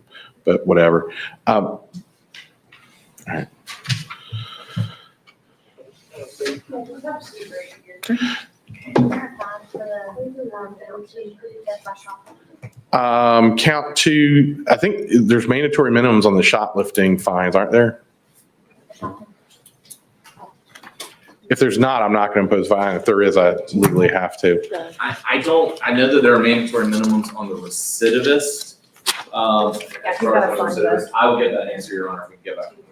but whatever. All right. Count two, I think there's mandatory minimums on the shoplifting fines, aren't there? If there's not, I'm not going to impose a fine. If there is, I legally have to. I know that there are mandatory minimums on the recidivist. As far as the recidivist, I will get that answer, Your Honor, if we can get back to the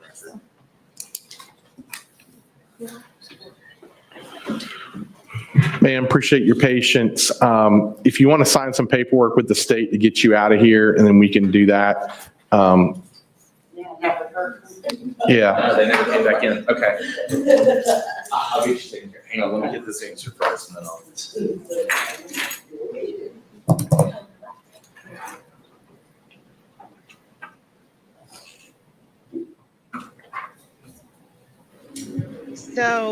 record. Ma'am, appreciate your patience. If you want to sign some paperwork with the state to get you out of here, and then we can do that. Yeah. They never came back in. Okay. I'll get you taken care of. Hang on, let me get this answer first and then I'll. So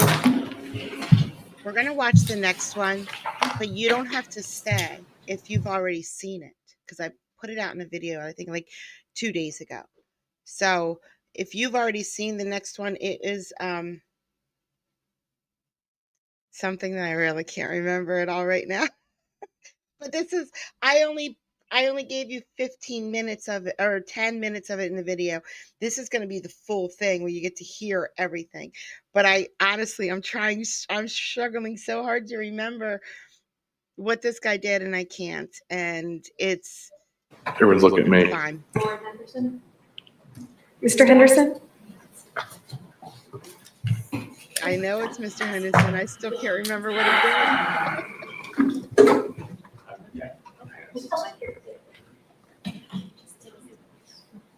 we're going to watch the next one, but you don't have to stay if you've already seen it, because I put it out in a video, I think like 2 days ago. So if you've already seen the next one, it is something that I really can't remember it all right now. But this is, I only gave you 15 minutes of it, or 10 minutes of it in the video. This is going to be the full thing where you get to hear everything. But I'm struggling so hard to remember what this guy did, and I can't. And it's. Everyone's looking at me. Fine. Mr. Henderson? I know it's Mr. Henderson. I still can't remember what he did.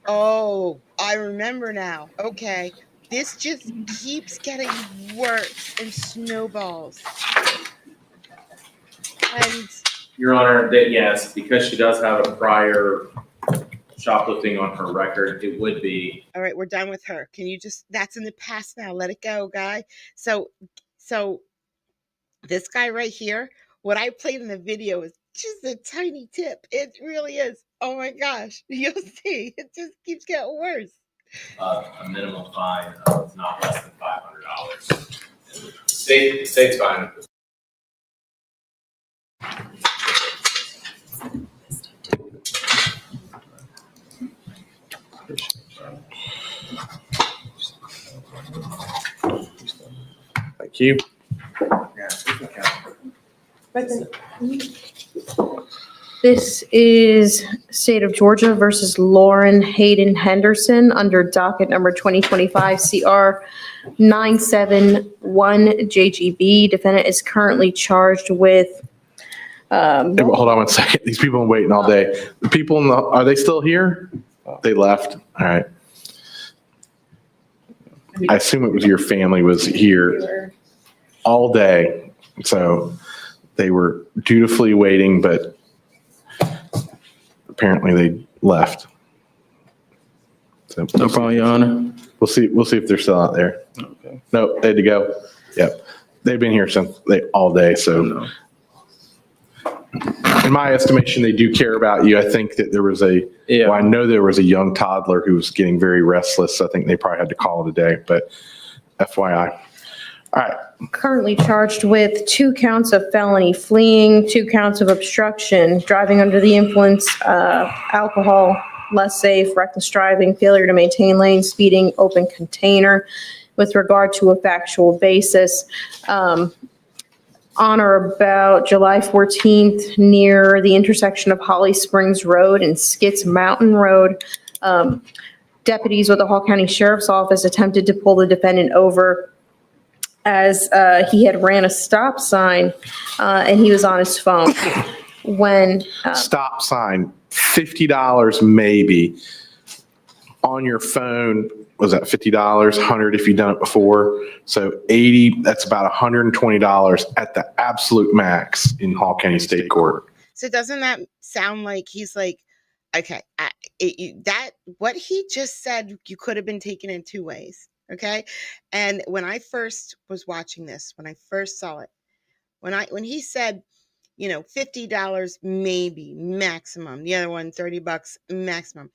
Oh, I remember now. Okay. This just keeps getting worse and snowballs. And Your Honor, that yes, because she does have a prior shoplifting on her record, it would be. all right, we're done with her. Can you just, that's in the past now. Let it go, guy. So this guy right here, what I played in the video is just a tiny tip. It really is. Oh my gosh. You'll see. It just keeps getting worse. A minimum fine of not less than $500. State's fine. Thank you. This is State of Georgia versus Lauren Hayden Henderson under docket number 2025 CR 971 JGB. Defendant is currently charged with. Hey, but hold on one second. These people have been waiting all day. The people are they still here? They left. All right. I assume it was your family was here all day. So they were dutifully waiting, but apparently they left. So, No problem, Your Honor. We'll see if they're still out there. Okay. Nope, they had to go. Yep. They've been here since all day, so. In my estimation, they do care about you. I think that there was I know there was a young toddler who was getting very restless. I think they probably had to call it a day, but FYI. All right. Currently charged with 2 counts of felony fleeing, 2 counts of obstruction, driving under the influence, alcohol, less safe, reckless driving, failure to maintain lane, speeding, open container. With regard to a factual basis, on or about July 14th, near the intersection of Holly Springs Road and Skits Mountain Road, deputies with the Hall County Sheriff's Office attempted to pull the defendant over as he had ran a stop sign and he was on his phone. When stop sign, $50 maybe. On your phone, was that $50, $100 if you've done it before? So 80, that's about $120 at the absolute max in Hall County State Court. So doesn't that sound like he's like, okay, what he just said, you could have been taken in two ways, okay? And when I first was watching this, when I first saw it, when he said, you know, $50 maybe maximum, the other one $30 maximum,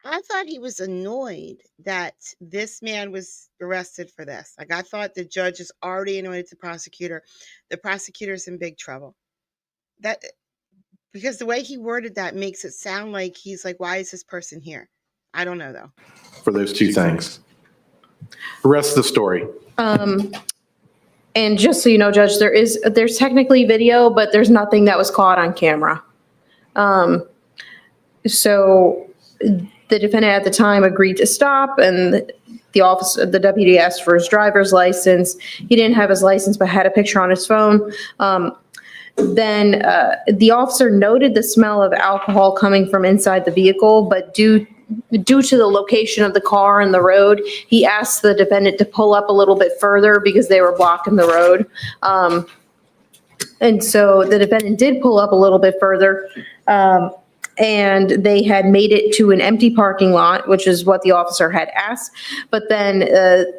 I thought he was annoyed that this man was arrested for this. Like, I thought the judge is already annoyed at the prosecutor. The prosecutor's in big trouble. Because the way he worded that makes it sound like he's like, why is this person here? I don't know, though. For those two things. The rest of the story. And just so you know, Judge, there's technically video, but there's nothing that was caught on camera. So the defendant at the time agreed to stop, and the deputy asked for his driver's license. He didn't have his license, but had a picture on his phone. Then the officer noted the smell of alcohol coming from inside the vehicle, but due to the location of the car and the road, he asked the defendant to pull up a little bit further because they were blocking the road. And so the defendant did pull up a little bit further. And they had made it to an empty parking lot, which is what the officer had asked. But then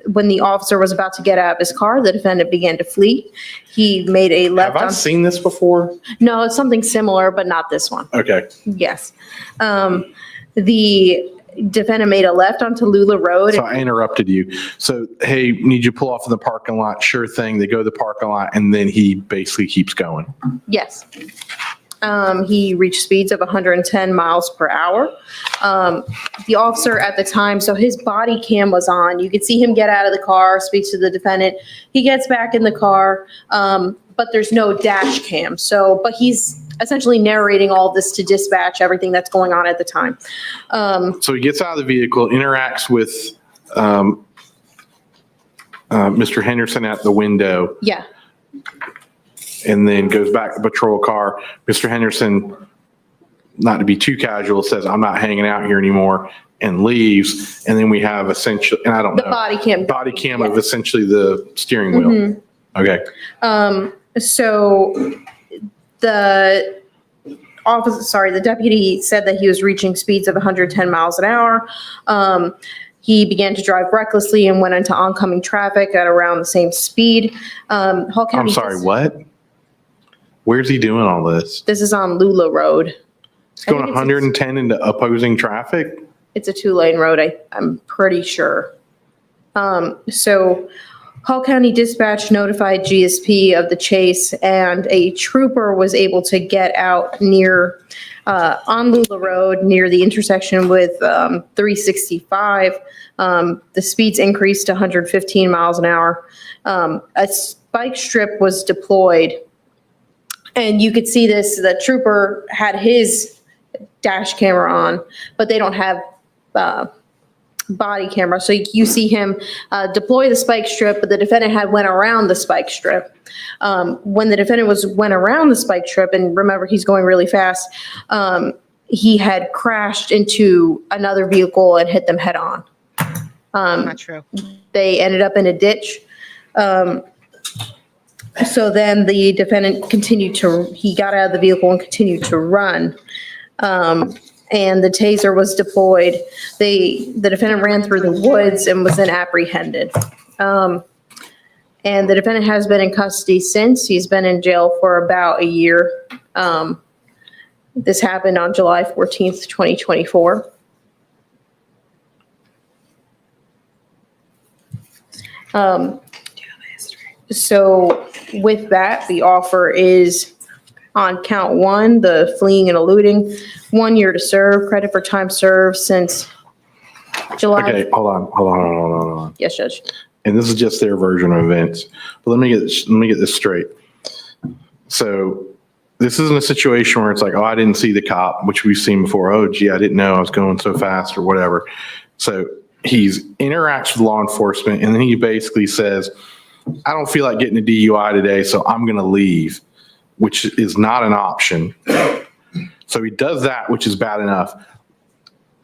when the officer was about to get out of his car, the defendant began to flee. He made a left. Have I seen this before? No, it's something similar, but not this one. Okay. Yes. The defendant made a left onto Lula Road. So I interrupted you. So, hey, need you to pull off in the parking lot? Sure thing. They go to the parking lot, and then he basically keeps going. Yes. He reached speeds of 110 miles per hour. The officer at the time, so his body cam was on. You could see him get out of the car, speak to the defendant. He gets back in the car, but there's no dash cam. But he's essentially narrating all of this to dispatch, everything that's going on at the time. So he gets out of the vehicle, interacts with Mr. Henderson at the window. Yeah. And then goes back to the patrol car. Mr. Henderson, not to be too casual, says, I'm not hanging out here anymore, and leaves. And then we have essentially, and I don't know. The body cam. Body cam of essentially the steering wheel. Mhm. Okay. So the the deputy said that he was reaching speeds of 110 miles an hour. He began to drive recklessly and went into oncoming traffic at around the same speed. Hall County. I'm sorry, what? Where's he doing all this? This is on Lula Road. He's going 110 into opposing traffic? It's a 2-lane road, I'm pretty sure. So Hall County Dispatch notified GSP of the chase, and a trooper was able to get out near, on Lula Road, near the intersection with 365. The speeds increased to 115 miles an hour. A spike strip was deployed. And you could see this, the trooper had his dash camera on, but they don't have body camera. So you see him deploy the spike strip, but the defendant had went around the spike strip. When the defendant went around the spike strip, and remember he's going really fast, he had crashed into another vehicle and hit them head on. Not true. They ended up in a ditch. So then the defendant he got out of the vehicle and continued to run. And the taser was deployed. The defendant ran through the woods and was then apprehended. And the defendant has been in custody since. He's been in jail for about a year. This happened on July 14th, 2024. So with that, the offer is on count 1, the fleeing and eluding, 1 year to serve, credit for time served since July. Okay, hold on. Yes, Judge. And this is just their version of events. But let me get this straight. So this isn't a situation where it's like, oh, I didn't see the cop, which we've seen before. Oh, gee, I didn't know I was going so fast or whatever. So he's interacts with law enforcement, and then he basically says, I don't feel like getting a DUI today, so I'm going to leave, which is not an option. So he does that, which is bad enough.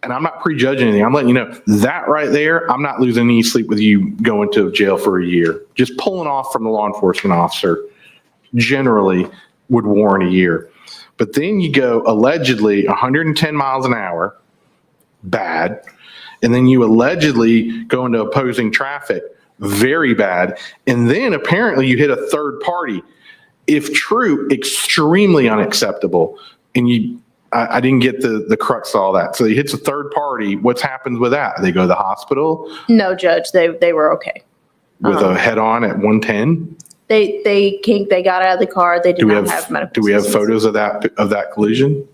And I'm not prejudging anything. I'm letting you know that right there, I'm not losing any sleep with you going to jail for a year. Just pulling off from the law enforcement officer generally would warrant a year. But then you go allegedly 110 miles an hour, bad. And then you allegedly go into opposing traffic, very bad. And then apparently you hit a third party. If true, extremely unacceptable. And I didn't get the crux of all that. So he hits a third party. What's happened with that? They go to the hospital No, Judge, they were okay. with a head-on at 110? They got out of the car. They did not have medical. Do we have assistance. photos of that collision?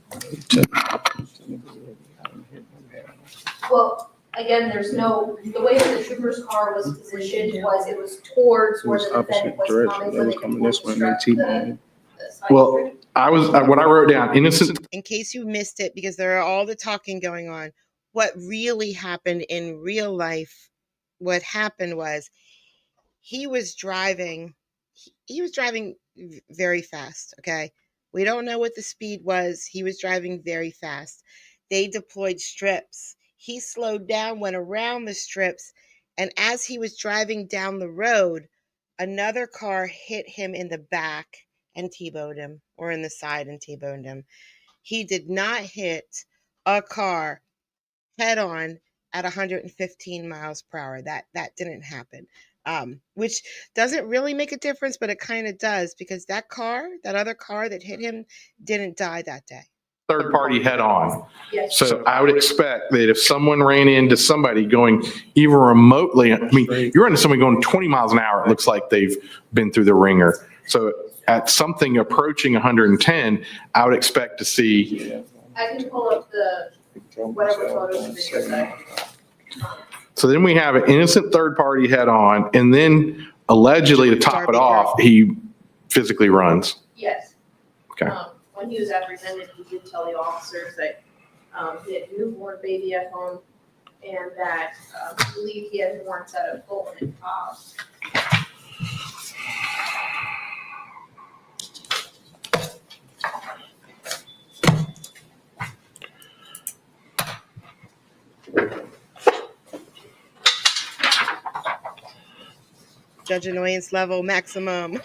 Well, again, there's no, the way that the trooper's car was positioned was it was towards where the defendant was coming, so they could obstruct the side Well, what I wrote down, innocent. In case you missed it, because there are all the talking going on, what really happened in real life, what happened was he was driving very fast, okay? We don't know what the speed was. He was driving very fast. They deployed strips. He slowed down, went around the strips, and as he was driving down the road, another car hit him in the back and T-boned him, or in the side and T-boned him. He did not hit a car head on at 115 miles per hour. That didn't happen. Which doesn't really make a difference, but it kind of does, because that other car that hit him didn't die that day. Third party head on. Yes. So I would expect that if someone ran into somebody going even remotely, I mean, you're into somebody going 20 miles an hour, it looks like they've been through the ringer. So at something approaching 110, I would expect to see. I can pull up the, whatever photos and videos that So then we have an innocent third party head on, and then allegedly to top it off, he physically runs. Yes. Okay. When he was apprehended, he did tell the officers that he had a newborn baby at home and that I believe he had warrants out of Fulton and Cobb. Judge annoyance level maximum.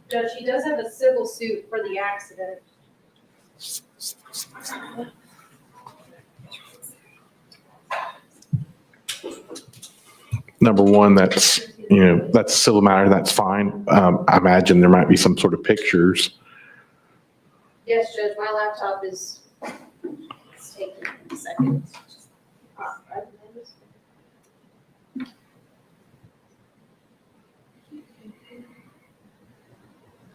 Judge, he does have a civil suit for the accident. Number one, that's a civil matter, that's fine. I imagine there might be some sort of pictures. Yes, Judge, my laptop is taking a second.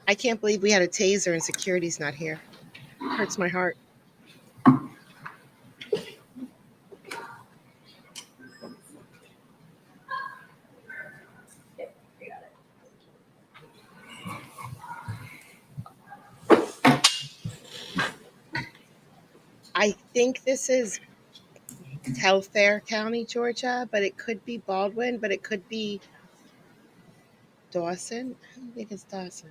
I can't believe we had a taser and security's not here. Hurts my heart. I think this is Telfair County, Georgia, but it could be Baldwin, but it could be Dawson. I don't think it's Dawson.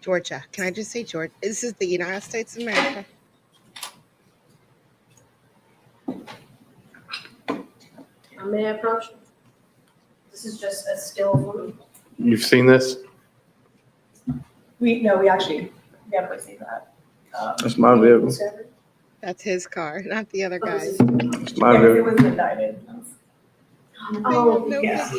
Georgia. Can I just say Georgia? This is the United States of America. May I approach? This is just a still photo. You've seen this? We actually never seen that. That's my vehicle. That's his car, not the other guy's. That's my Yes, it vehicle. was indicted. Oh, No, yes.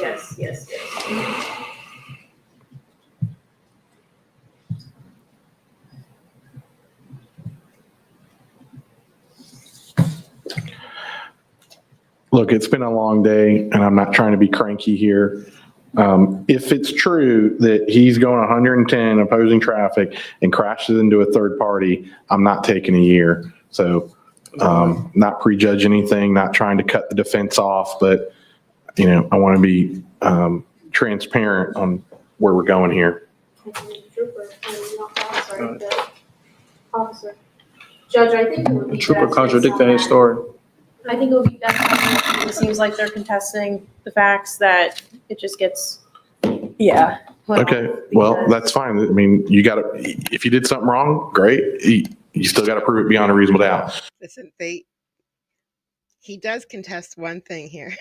Look, it's been a long day, and I'm not trying to be cranky here. If it's true that he's going 110 opposing traffic and crashes into a third party, I'm not taking a year. So not prejudge anything, not trying to cut the defense off, but I want to be transparent on where we're going here. Trooper, sorry, the officer. Judge, I think it would be best. Trooper contradicting his story. I think it would be best. It seems like they're contesting the facts that it just gets, yeah. well, Okay, well, because- that's fine. I mean, you gotta, if you did something wrong, great. You still gotta prove it beyond a reasonable doubt. Listen, he does contest one thing here.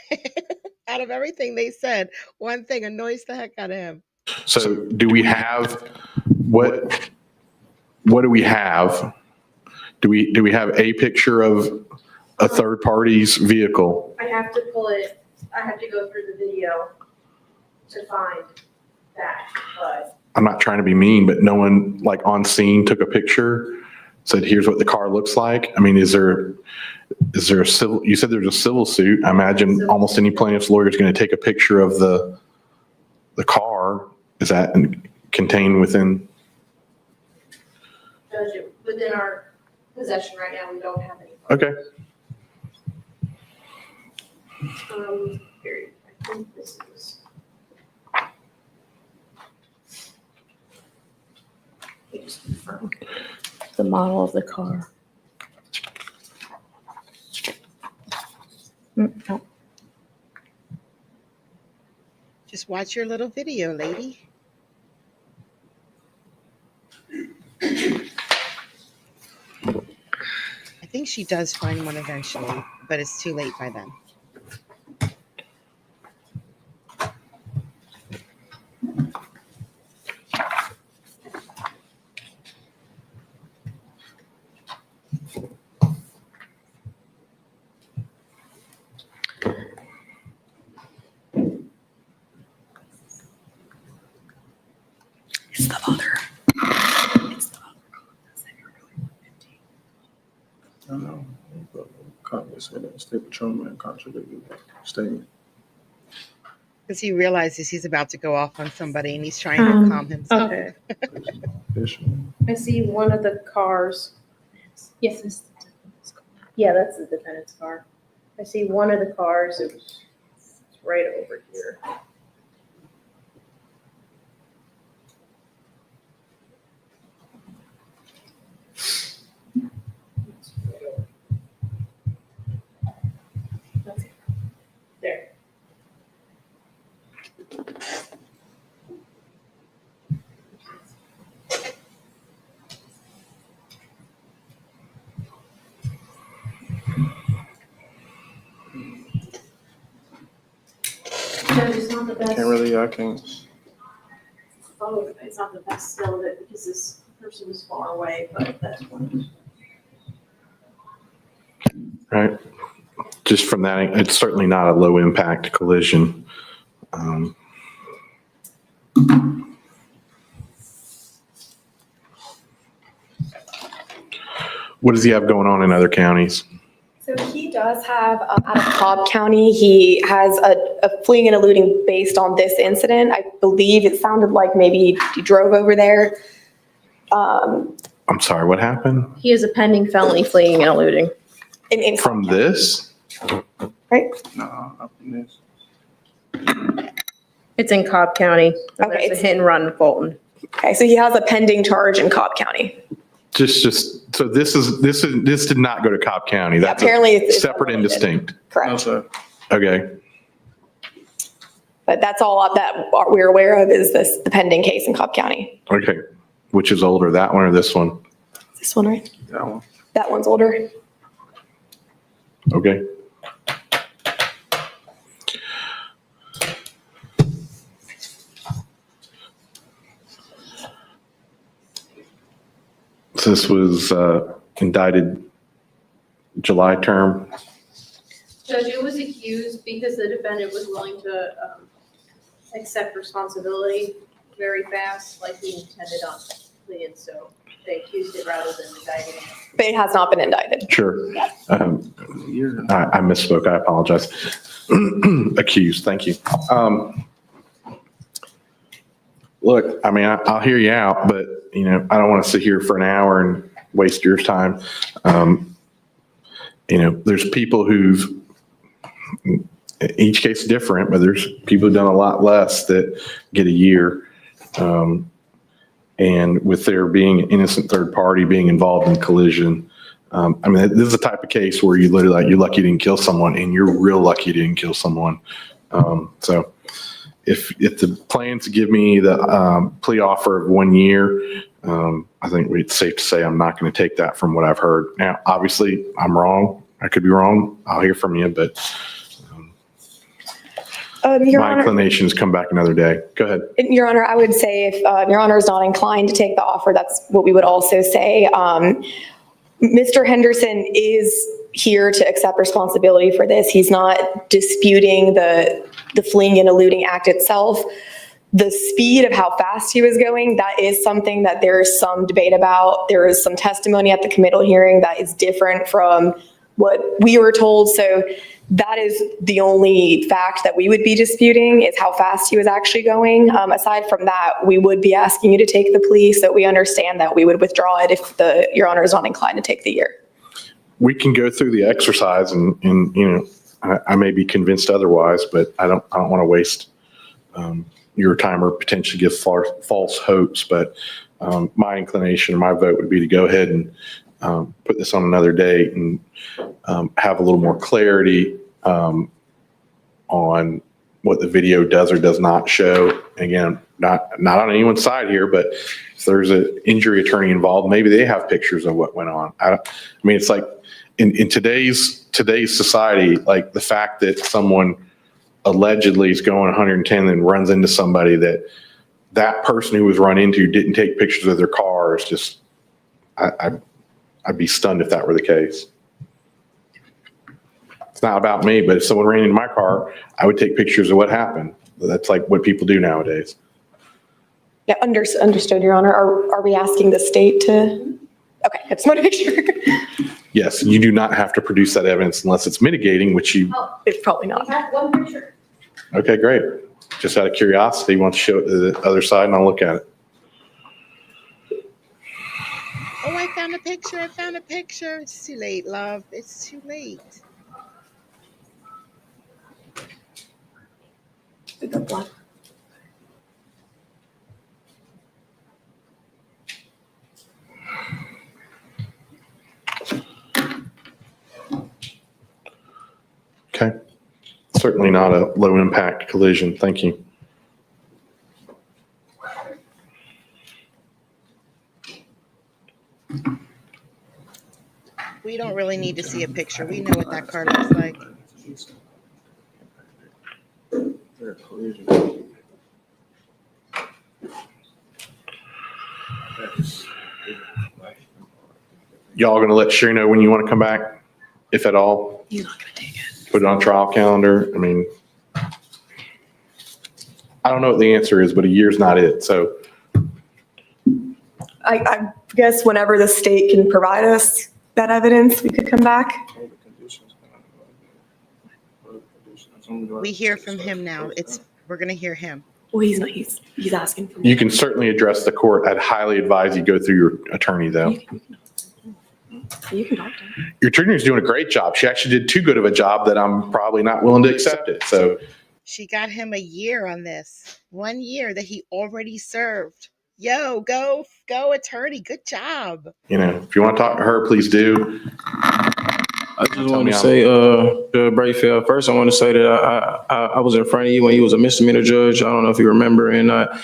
Out of everything they said, one thing annoys the heck out of him. So do we have, what do we have? Do we have a picture of a third party's vehicle? I have to pull it, I have to go through the video to find that, but I'm not trying to be mean, but no one like on scene took a picture, said, here's what the car looks like. I mean, is there a civil, you said there's a civil suit. I imagine almost any plaintiff's lawyer is going to take a picture of the car. Is that contained within? Judge, within our possession right now, we don't have any. Okay. Here, I think this is. Let me just confirm. The model of the car. No. Just watch your little video, lady. I think she does find one eventually, but it's too late by then. It's the other. I know. Congress said that state patrolman contradicted that statement. Because he realizes he's about to go off on somebody and he's trying to calm himself. Okay. I see one of the cars. Yes, it's the defendant's car. Yeah, that's the defendant's car. I see one of the cars. It's right over here. There. Judge, it's not the best. I can't. Oh, it's not the best still of it because this person is far away, but that's one. Right. Just from that, it's certainly not a low impact collision. What does he have going on in other counties? So he does have, out of Cobb County, he has a fleeing and eluding based on this incident. I believe it sounded like maybe he drove over there. I'm sorry, what happened? He has a pending felony fleeing and eluding. From this? Right? No, not from this. It's in Cobb County. Okay, There's a hit and run in Fulton. Okay, so he has a pending charge in Cobb County. So this did not go to Cobb County. That's apparently it's separate and distinct. Correct. Okay. But that's all that we're aware of is the pending case in Cobb County. Okay. Which is older, that one or this one? This one, right? That one. That one's older. Okay. So this was indicted July term. Judge, it was accused because the defendant was willing to accept responsibility very fast, like he intended on pleading, so they accused it rather than indicting it. But it has not been indicted. Sure. I misspoke. I apologize. Accused. Thank you. Look, I mean, I'll hear you out, but I don't want to sit here for an hour and waste your time. There's people each case is different, but there's people who've done a lot less that get a year. And with there being an innocent third party being involved in collision, I mean, this is the type of case where you literally like, you're lucky you didn't kill someone, and you're real lucky you didn't kill someone. So if the plan to give me the plea offer of 1 year, I think it's safe to say I'm not going to take that from what I've heard. Now, obviously, I'm wrong. I could be wrong. I'll hear from you, but Your my Honor, inclination is come back another day. Go ahead. Your Honor, I would say if Your Honor is not inclined to take the offer, that's what we would also say. Mr. Henderson is here to accept responsibility for this. He's not disputing the fleeing and eluding act itself. The speed of how fast he was going, that is something that there is some debate about. There is some testimony at the committal hearing that is different from what we were told. So that is the only fact that we would be disputing, is how fast he was actually going. Aside from that, we would be asking you to take the plea, so we understand that we would withdraw it if Your Honor is not inclined to take the year. We can go through the exercise and you know, I may be convinced otherwise, but I don't want to waste your time or potentially give false hopes. But my inclination, my vote would be to go ahead and put this on another date and have a little more clarity on what the video does or does not show. Again, not on anyone's side here, but if there's an injury attorney involved, maybe they have pictures of what went on. I mean, it's like in today's society, like the fact that someone allegedly is going 110 and runs into somebody that person who was run into didn't take pictures of their car is just, I'd be stunned if that were the case. It's not about me, but if someone ran into my car, I would take pictures of what happened. That's like what people do nowadays. Yeah, understood, Your Honor. Are we asking the state to? Okay, I just want to make sure. Yes, you do not have to produce that evidence unless it's mitigating, which you, It's probably not. We have one picture. okay, great. Just out of curiosity, you want to show it to the other side and I'll look at it. Oh, I found a picture. I found a picture. It's too late, love. It's too late. Okay. Certainly not a low impact collision. Thank you. We don't really need to see a picture. We know what that car looks like. Y'all going to let Sherry know when you want to come back, if at all? He's not going to take it. Put it on trial calendar. I mean, I don't know what the answer is, but a year's not it. So I guess whenever the state can provide us that evidence, we could come back. We hear from him now. We're gonna hear him. Well, he's not, he's asking for. you can certainly address the court. I'd highly advise you go through your attorney though. You can talk to him. Your attorney is doing a great job. She actually did too good of a job that I'm probably not willing to accept it. So She got him a year on this. 1 year that he already served. Yo, go attorney. Good job. you know, if you want to talk to her, please do. I just want to say, Judge Brayfield, first I want to say that I was in front of you when you was a misdemeanor judge. I don't know if you remember or not,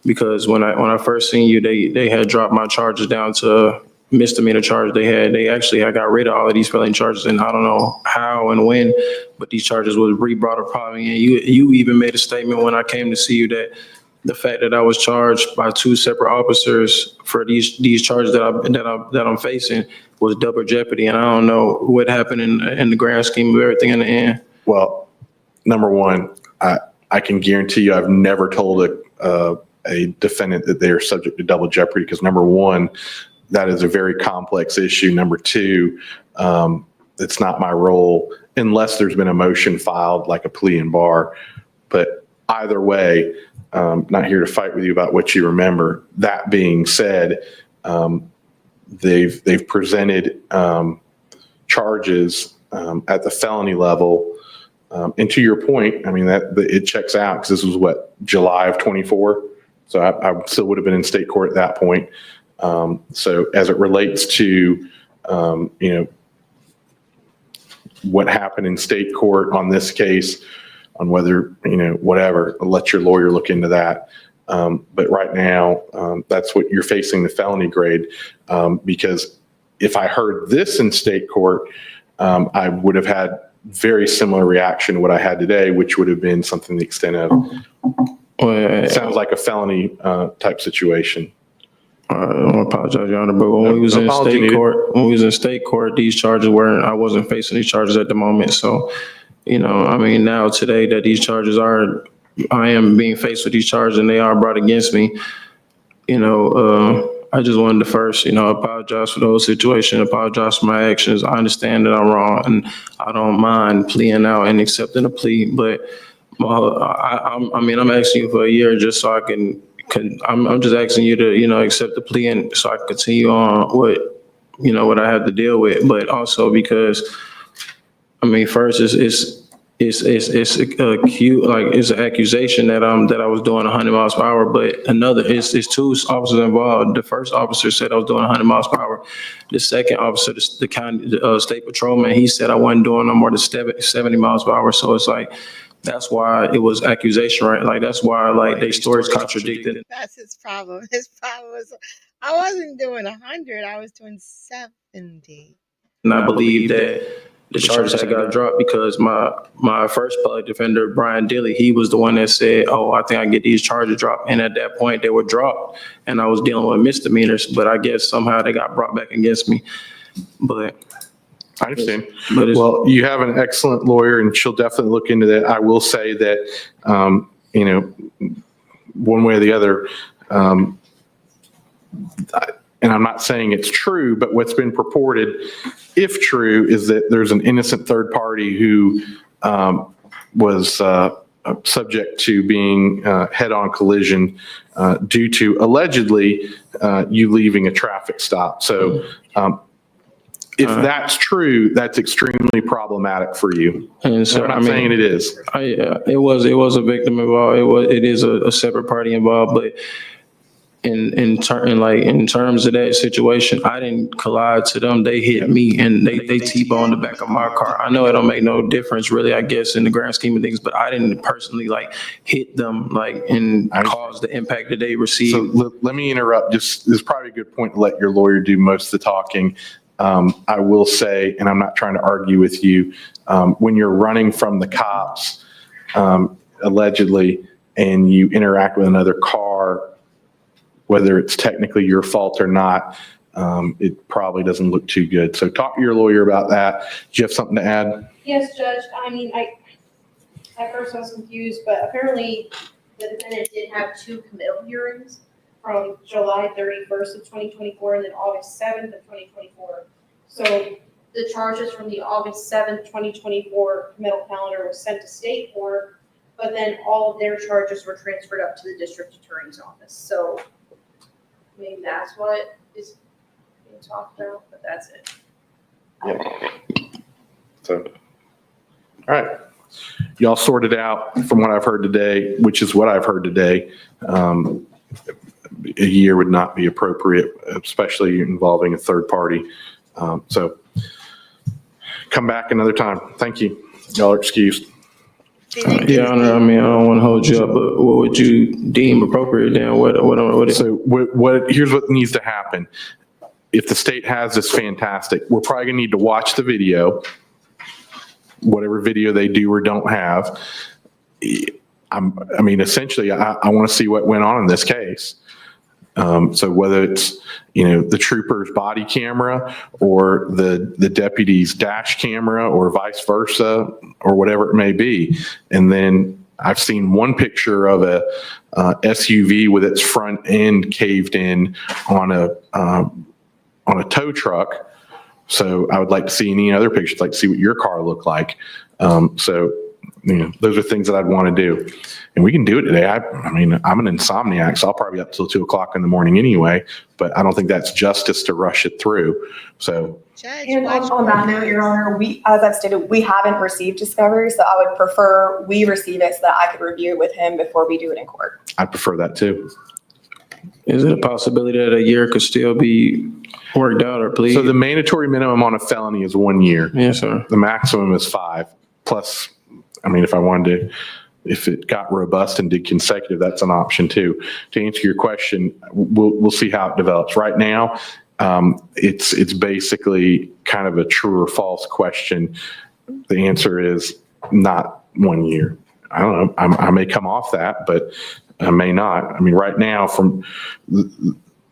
because when I first seen you, they had dropped my charges down to misdemeanor charge. They actually, I got rid of all of these felony charges, and I don't know how and when, but these charges was re-brought upon me. And you even made a statement when I came to see you that the fact that I was charged by two separate officers for these charges that I'm facing was double jeopardy, and I don't know what happened in the grand scheme of everything in the end. Well, number one, I can guarantee you I've never told a defendant that they are subject to double jeopardy, because number one, that is a very complex issue. Number two, it's not my role unless there's been a motion filed like a plea in bar. But either way, not here to fight with you about what you remember. That being said, they've presented charges at the felony level. And to your point, I mean, it checks out, because this was what, July of 24? So I still would have been in state court at that point. So as it relates to you know, what happened in state court on this case, on whether, you know, whatever, let your lawyer look into that. But right now, that's what you're facing, the felony grade. Because if I heard this in state court, I would have had very similar reaction to what I had today, which would have been something to the extent of, sounds like a felony type situation. I apologize, Your Honor, but when we was in state court, these charges weren't, I wasn't facing these charges at the moment. So, you know, I mean, now today that these charges are, I am being faced with these charges and they are brought against me, you know, I just wanted to first, you know, apologize for the whole situation, apologize for my actions. I understand that I'm wrong and I don't mind pleading out and accepting a plea, but I mean, I'm asking you for a year just so I I'm just asking you to, you know, accept the plea and so I can continue on what, you know, what I have to deal with, but also because, I mean, first it's acute, like it's an accusation that I was doing 100 miles per hour, but another, it's two officers involved. The first officer said I was doing 100 miles per hour. The second officer, the county state patrolman, he said I wasn't doing no more than 70 miles per hour. So it's like, that's why it was accusation, right? Like, that's why, like, their stories contradicted. That's his problem. His problem was, I wasn't doing 100, I was doing 70. And I believe that the charges had got dropped because my first public defender, Brian Dilly, he was the one that said, oh, I think I can get these charges dropped. And at that point, they were dropped and I was dealing with misdemeanors, but I guess somehow they got brought back against me. But I understand. Well, you have an excellent lawyer and she'll definitely look into that. I will say that, you know, one way or the other, and I'm not saying it's true, but what's been purported, if true, is that there's an innocent third party who was subject to being head-on collision due to allegedly you leaving a traffic stop. So if that's true, that's extremely problematic for you. And so, I'm not saying it is. It was a victim involved. It is a separate party involved, but in terms of that situation, I didn't collide to them. They hit me and they T-boned the back of my car. I know it don't make no difference really, I guess, in the grand scheme of things, but I didn't personally like hit them like and cause the impact that they received. So let me interrupt. Just, this is probably a good point to let your lawyer do most of the talking. I will say, and I'm not trying to argue with you, when you're running from the cops, allegedly, and you interact with another car, whether it's technically your fault or not, it probably doesn't look too good. So talk to your lawyer about that. Do you have something to add? Yes, Judge. I mean, at first I was confused, but apparently the defendant did have two committal hearings from July 31st of 2024 and then August 7th of 2024. So the charges from the August 7th, 2024 committal calendar was sent to state court, but then all of their charges were transferred up to the district attorney's office. So maybe that's what is being talked about, but that's it. Yep. So, all right. Y'all sorted out from what I've heard today, which is what I've heard today. A year would not be appropriate, especially involving a third party. So come back another time. Thank you. Y'all are excused. Yeah, Honor, I mean, I don't want to hold you up, but what would you deem appropriate then? Here's what needs to happen. If the state has this, fantastic. We're probably gonna need to watch the video, whatever video they do or don't have. Essentially, I want to see what went on in this case. So whether it's, the trooper's body camera or the deputy's dash camera or vice versa or whatever it may be. And then I've seen one picture of a SUV with its front end caved in on a tow truck. So I would like to see any other pictures, like to see what your car looked like. Those are things that I'd want to do. And we can do it today. I'm an insomniac, so I'll probably be up till 2:00 in the morning anyway, but I don't think that's justice to rush it through. So. And on that note, Your Honor, as I've stated, we haven't received discovery, so I would prefer we receive it so that I could review it with him before we do it in court. I prefer that too. Is it a possibility that a year could still be worked out or plead? So the mandatory minimum on a felony is 1 year. Yes, sir. The maximum is 5. Plus, I mean, if it got robust and did consecutive, that's an option too. To answer your question, we'll see how it develops. Right now, it's basically kind of a true or false question. The answer is not 1 year. I don't know. I may come off that, but I may not. I mean, right now, from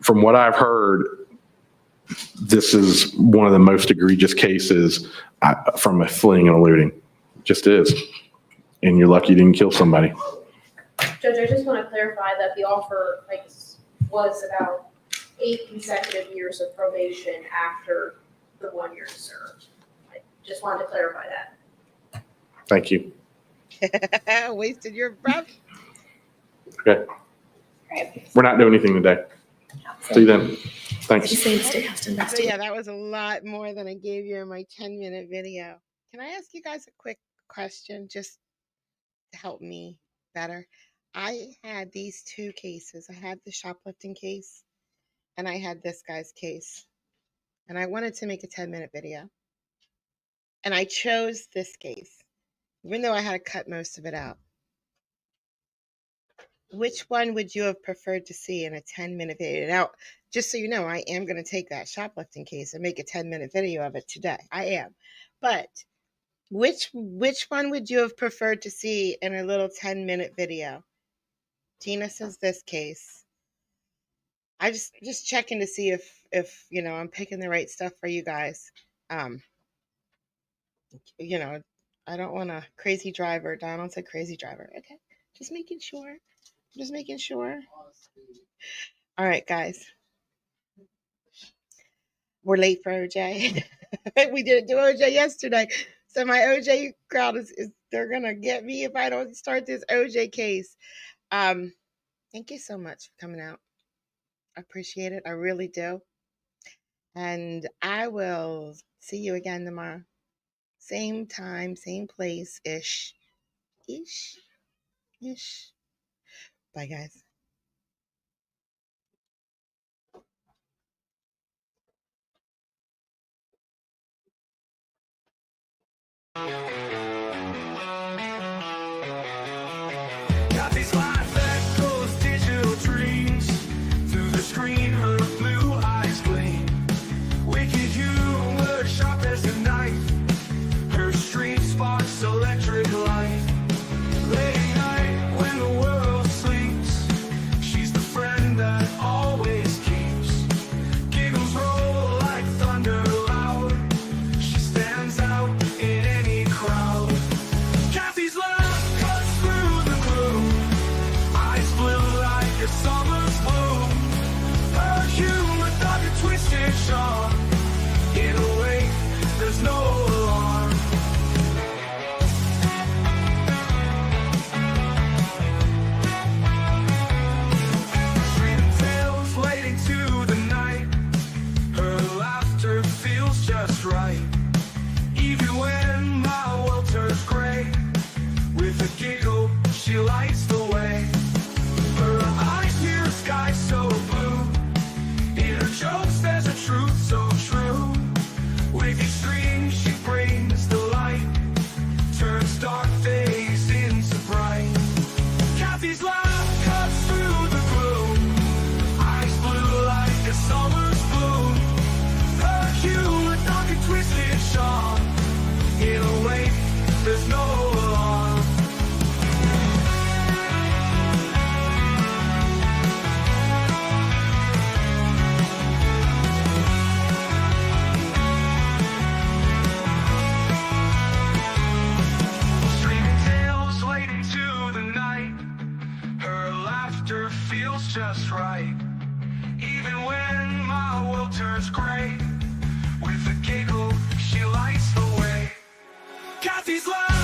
what I've heard, this is one of the most egregious cases from a fleeing and eluding. Just is. And you're lucky you didn't kill somebody. Judge, I just want to clarify that the offer was about 8 consecutive years of probation after the 1 year served. I just wanted to clarify that. Thank you. Wasted your breath. Okay. We're not doing anything today. See you then. Thanks. So yeah, that was a lot more than I gave you in my 10-minute video. Can I ask you guys a quick question just to help me better? I had these 2 cases. I had the shoplifting case and I had this guy's case. And I wanted to make a 10-minute video. And I chose this case, even though I had to cut most of it out. Which one would you have preferred to see in a 10-minute video? Now, just so you know, I am going to take that shoplifting case and make a 10-minute video of it today. I am. But which one would you have preferred to see in a little 10-minute video? Tina says this case. I just checking to see if you know I'm picking the right stuff for you guys. You know, I don't want a crazy driver. Donald said crazy driver. Okay, just making sure. Just making sure. All right, guys. We're late for OJ. We didn't do OJ yesterday. So my OJ crowd is they're going to get me if I don't start this OJ case. Thank you so much for coming out. I appreciate it. I really do. And I will see you again tomorrow. Same time, same place-ish. Ish. Bye, guys. Got these life echoes, digital dreams. Through the screen, her blue eyes gleam. Wicked humor, sharp as a knife. Her stream sparks electric light. Late night when the world sleeps, she's the friend that always keeps. Giggles roll like thunder loud. She stands out in any crowd. Kathy's laugh cuts through the gloom. Eyes blue like a summer's bloom. Her humor dark and twisted sharp. In a wake, there's no alarm. Freedom tales late into the night. Her laughter feels just right. Even when my world turns gray, with a giggle, she lights the way. Her eyes near a sky so blue. In her jokes, there's a truth so true. With each stream, she brings the light. Turns dark days into bright. Kathy's laugh cuts through the gloom. Eyes blue like a summer's bloom. Her humor dark and twisted sharp. In a wake, there's no alarm. Streaming tales late into the night. Her laughter feels just right. Even when my world turns gray, with a giggle, she lights the way. Kathy's laugh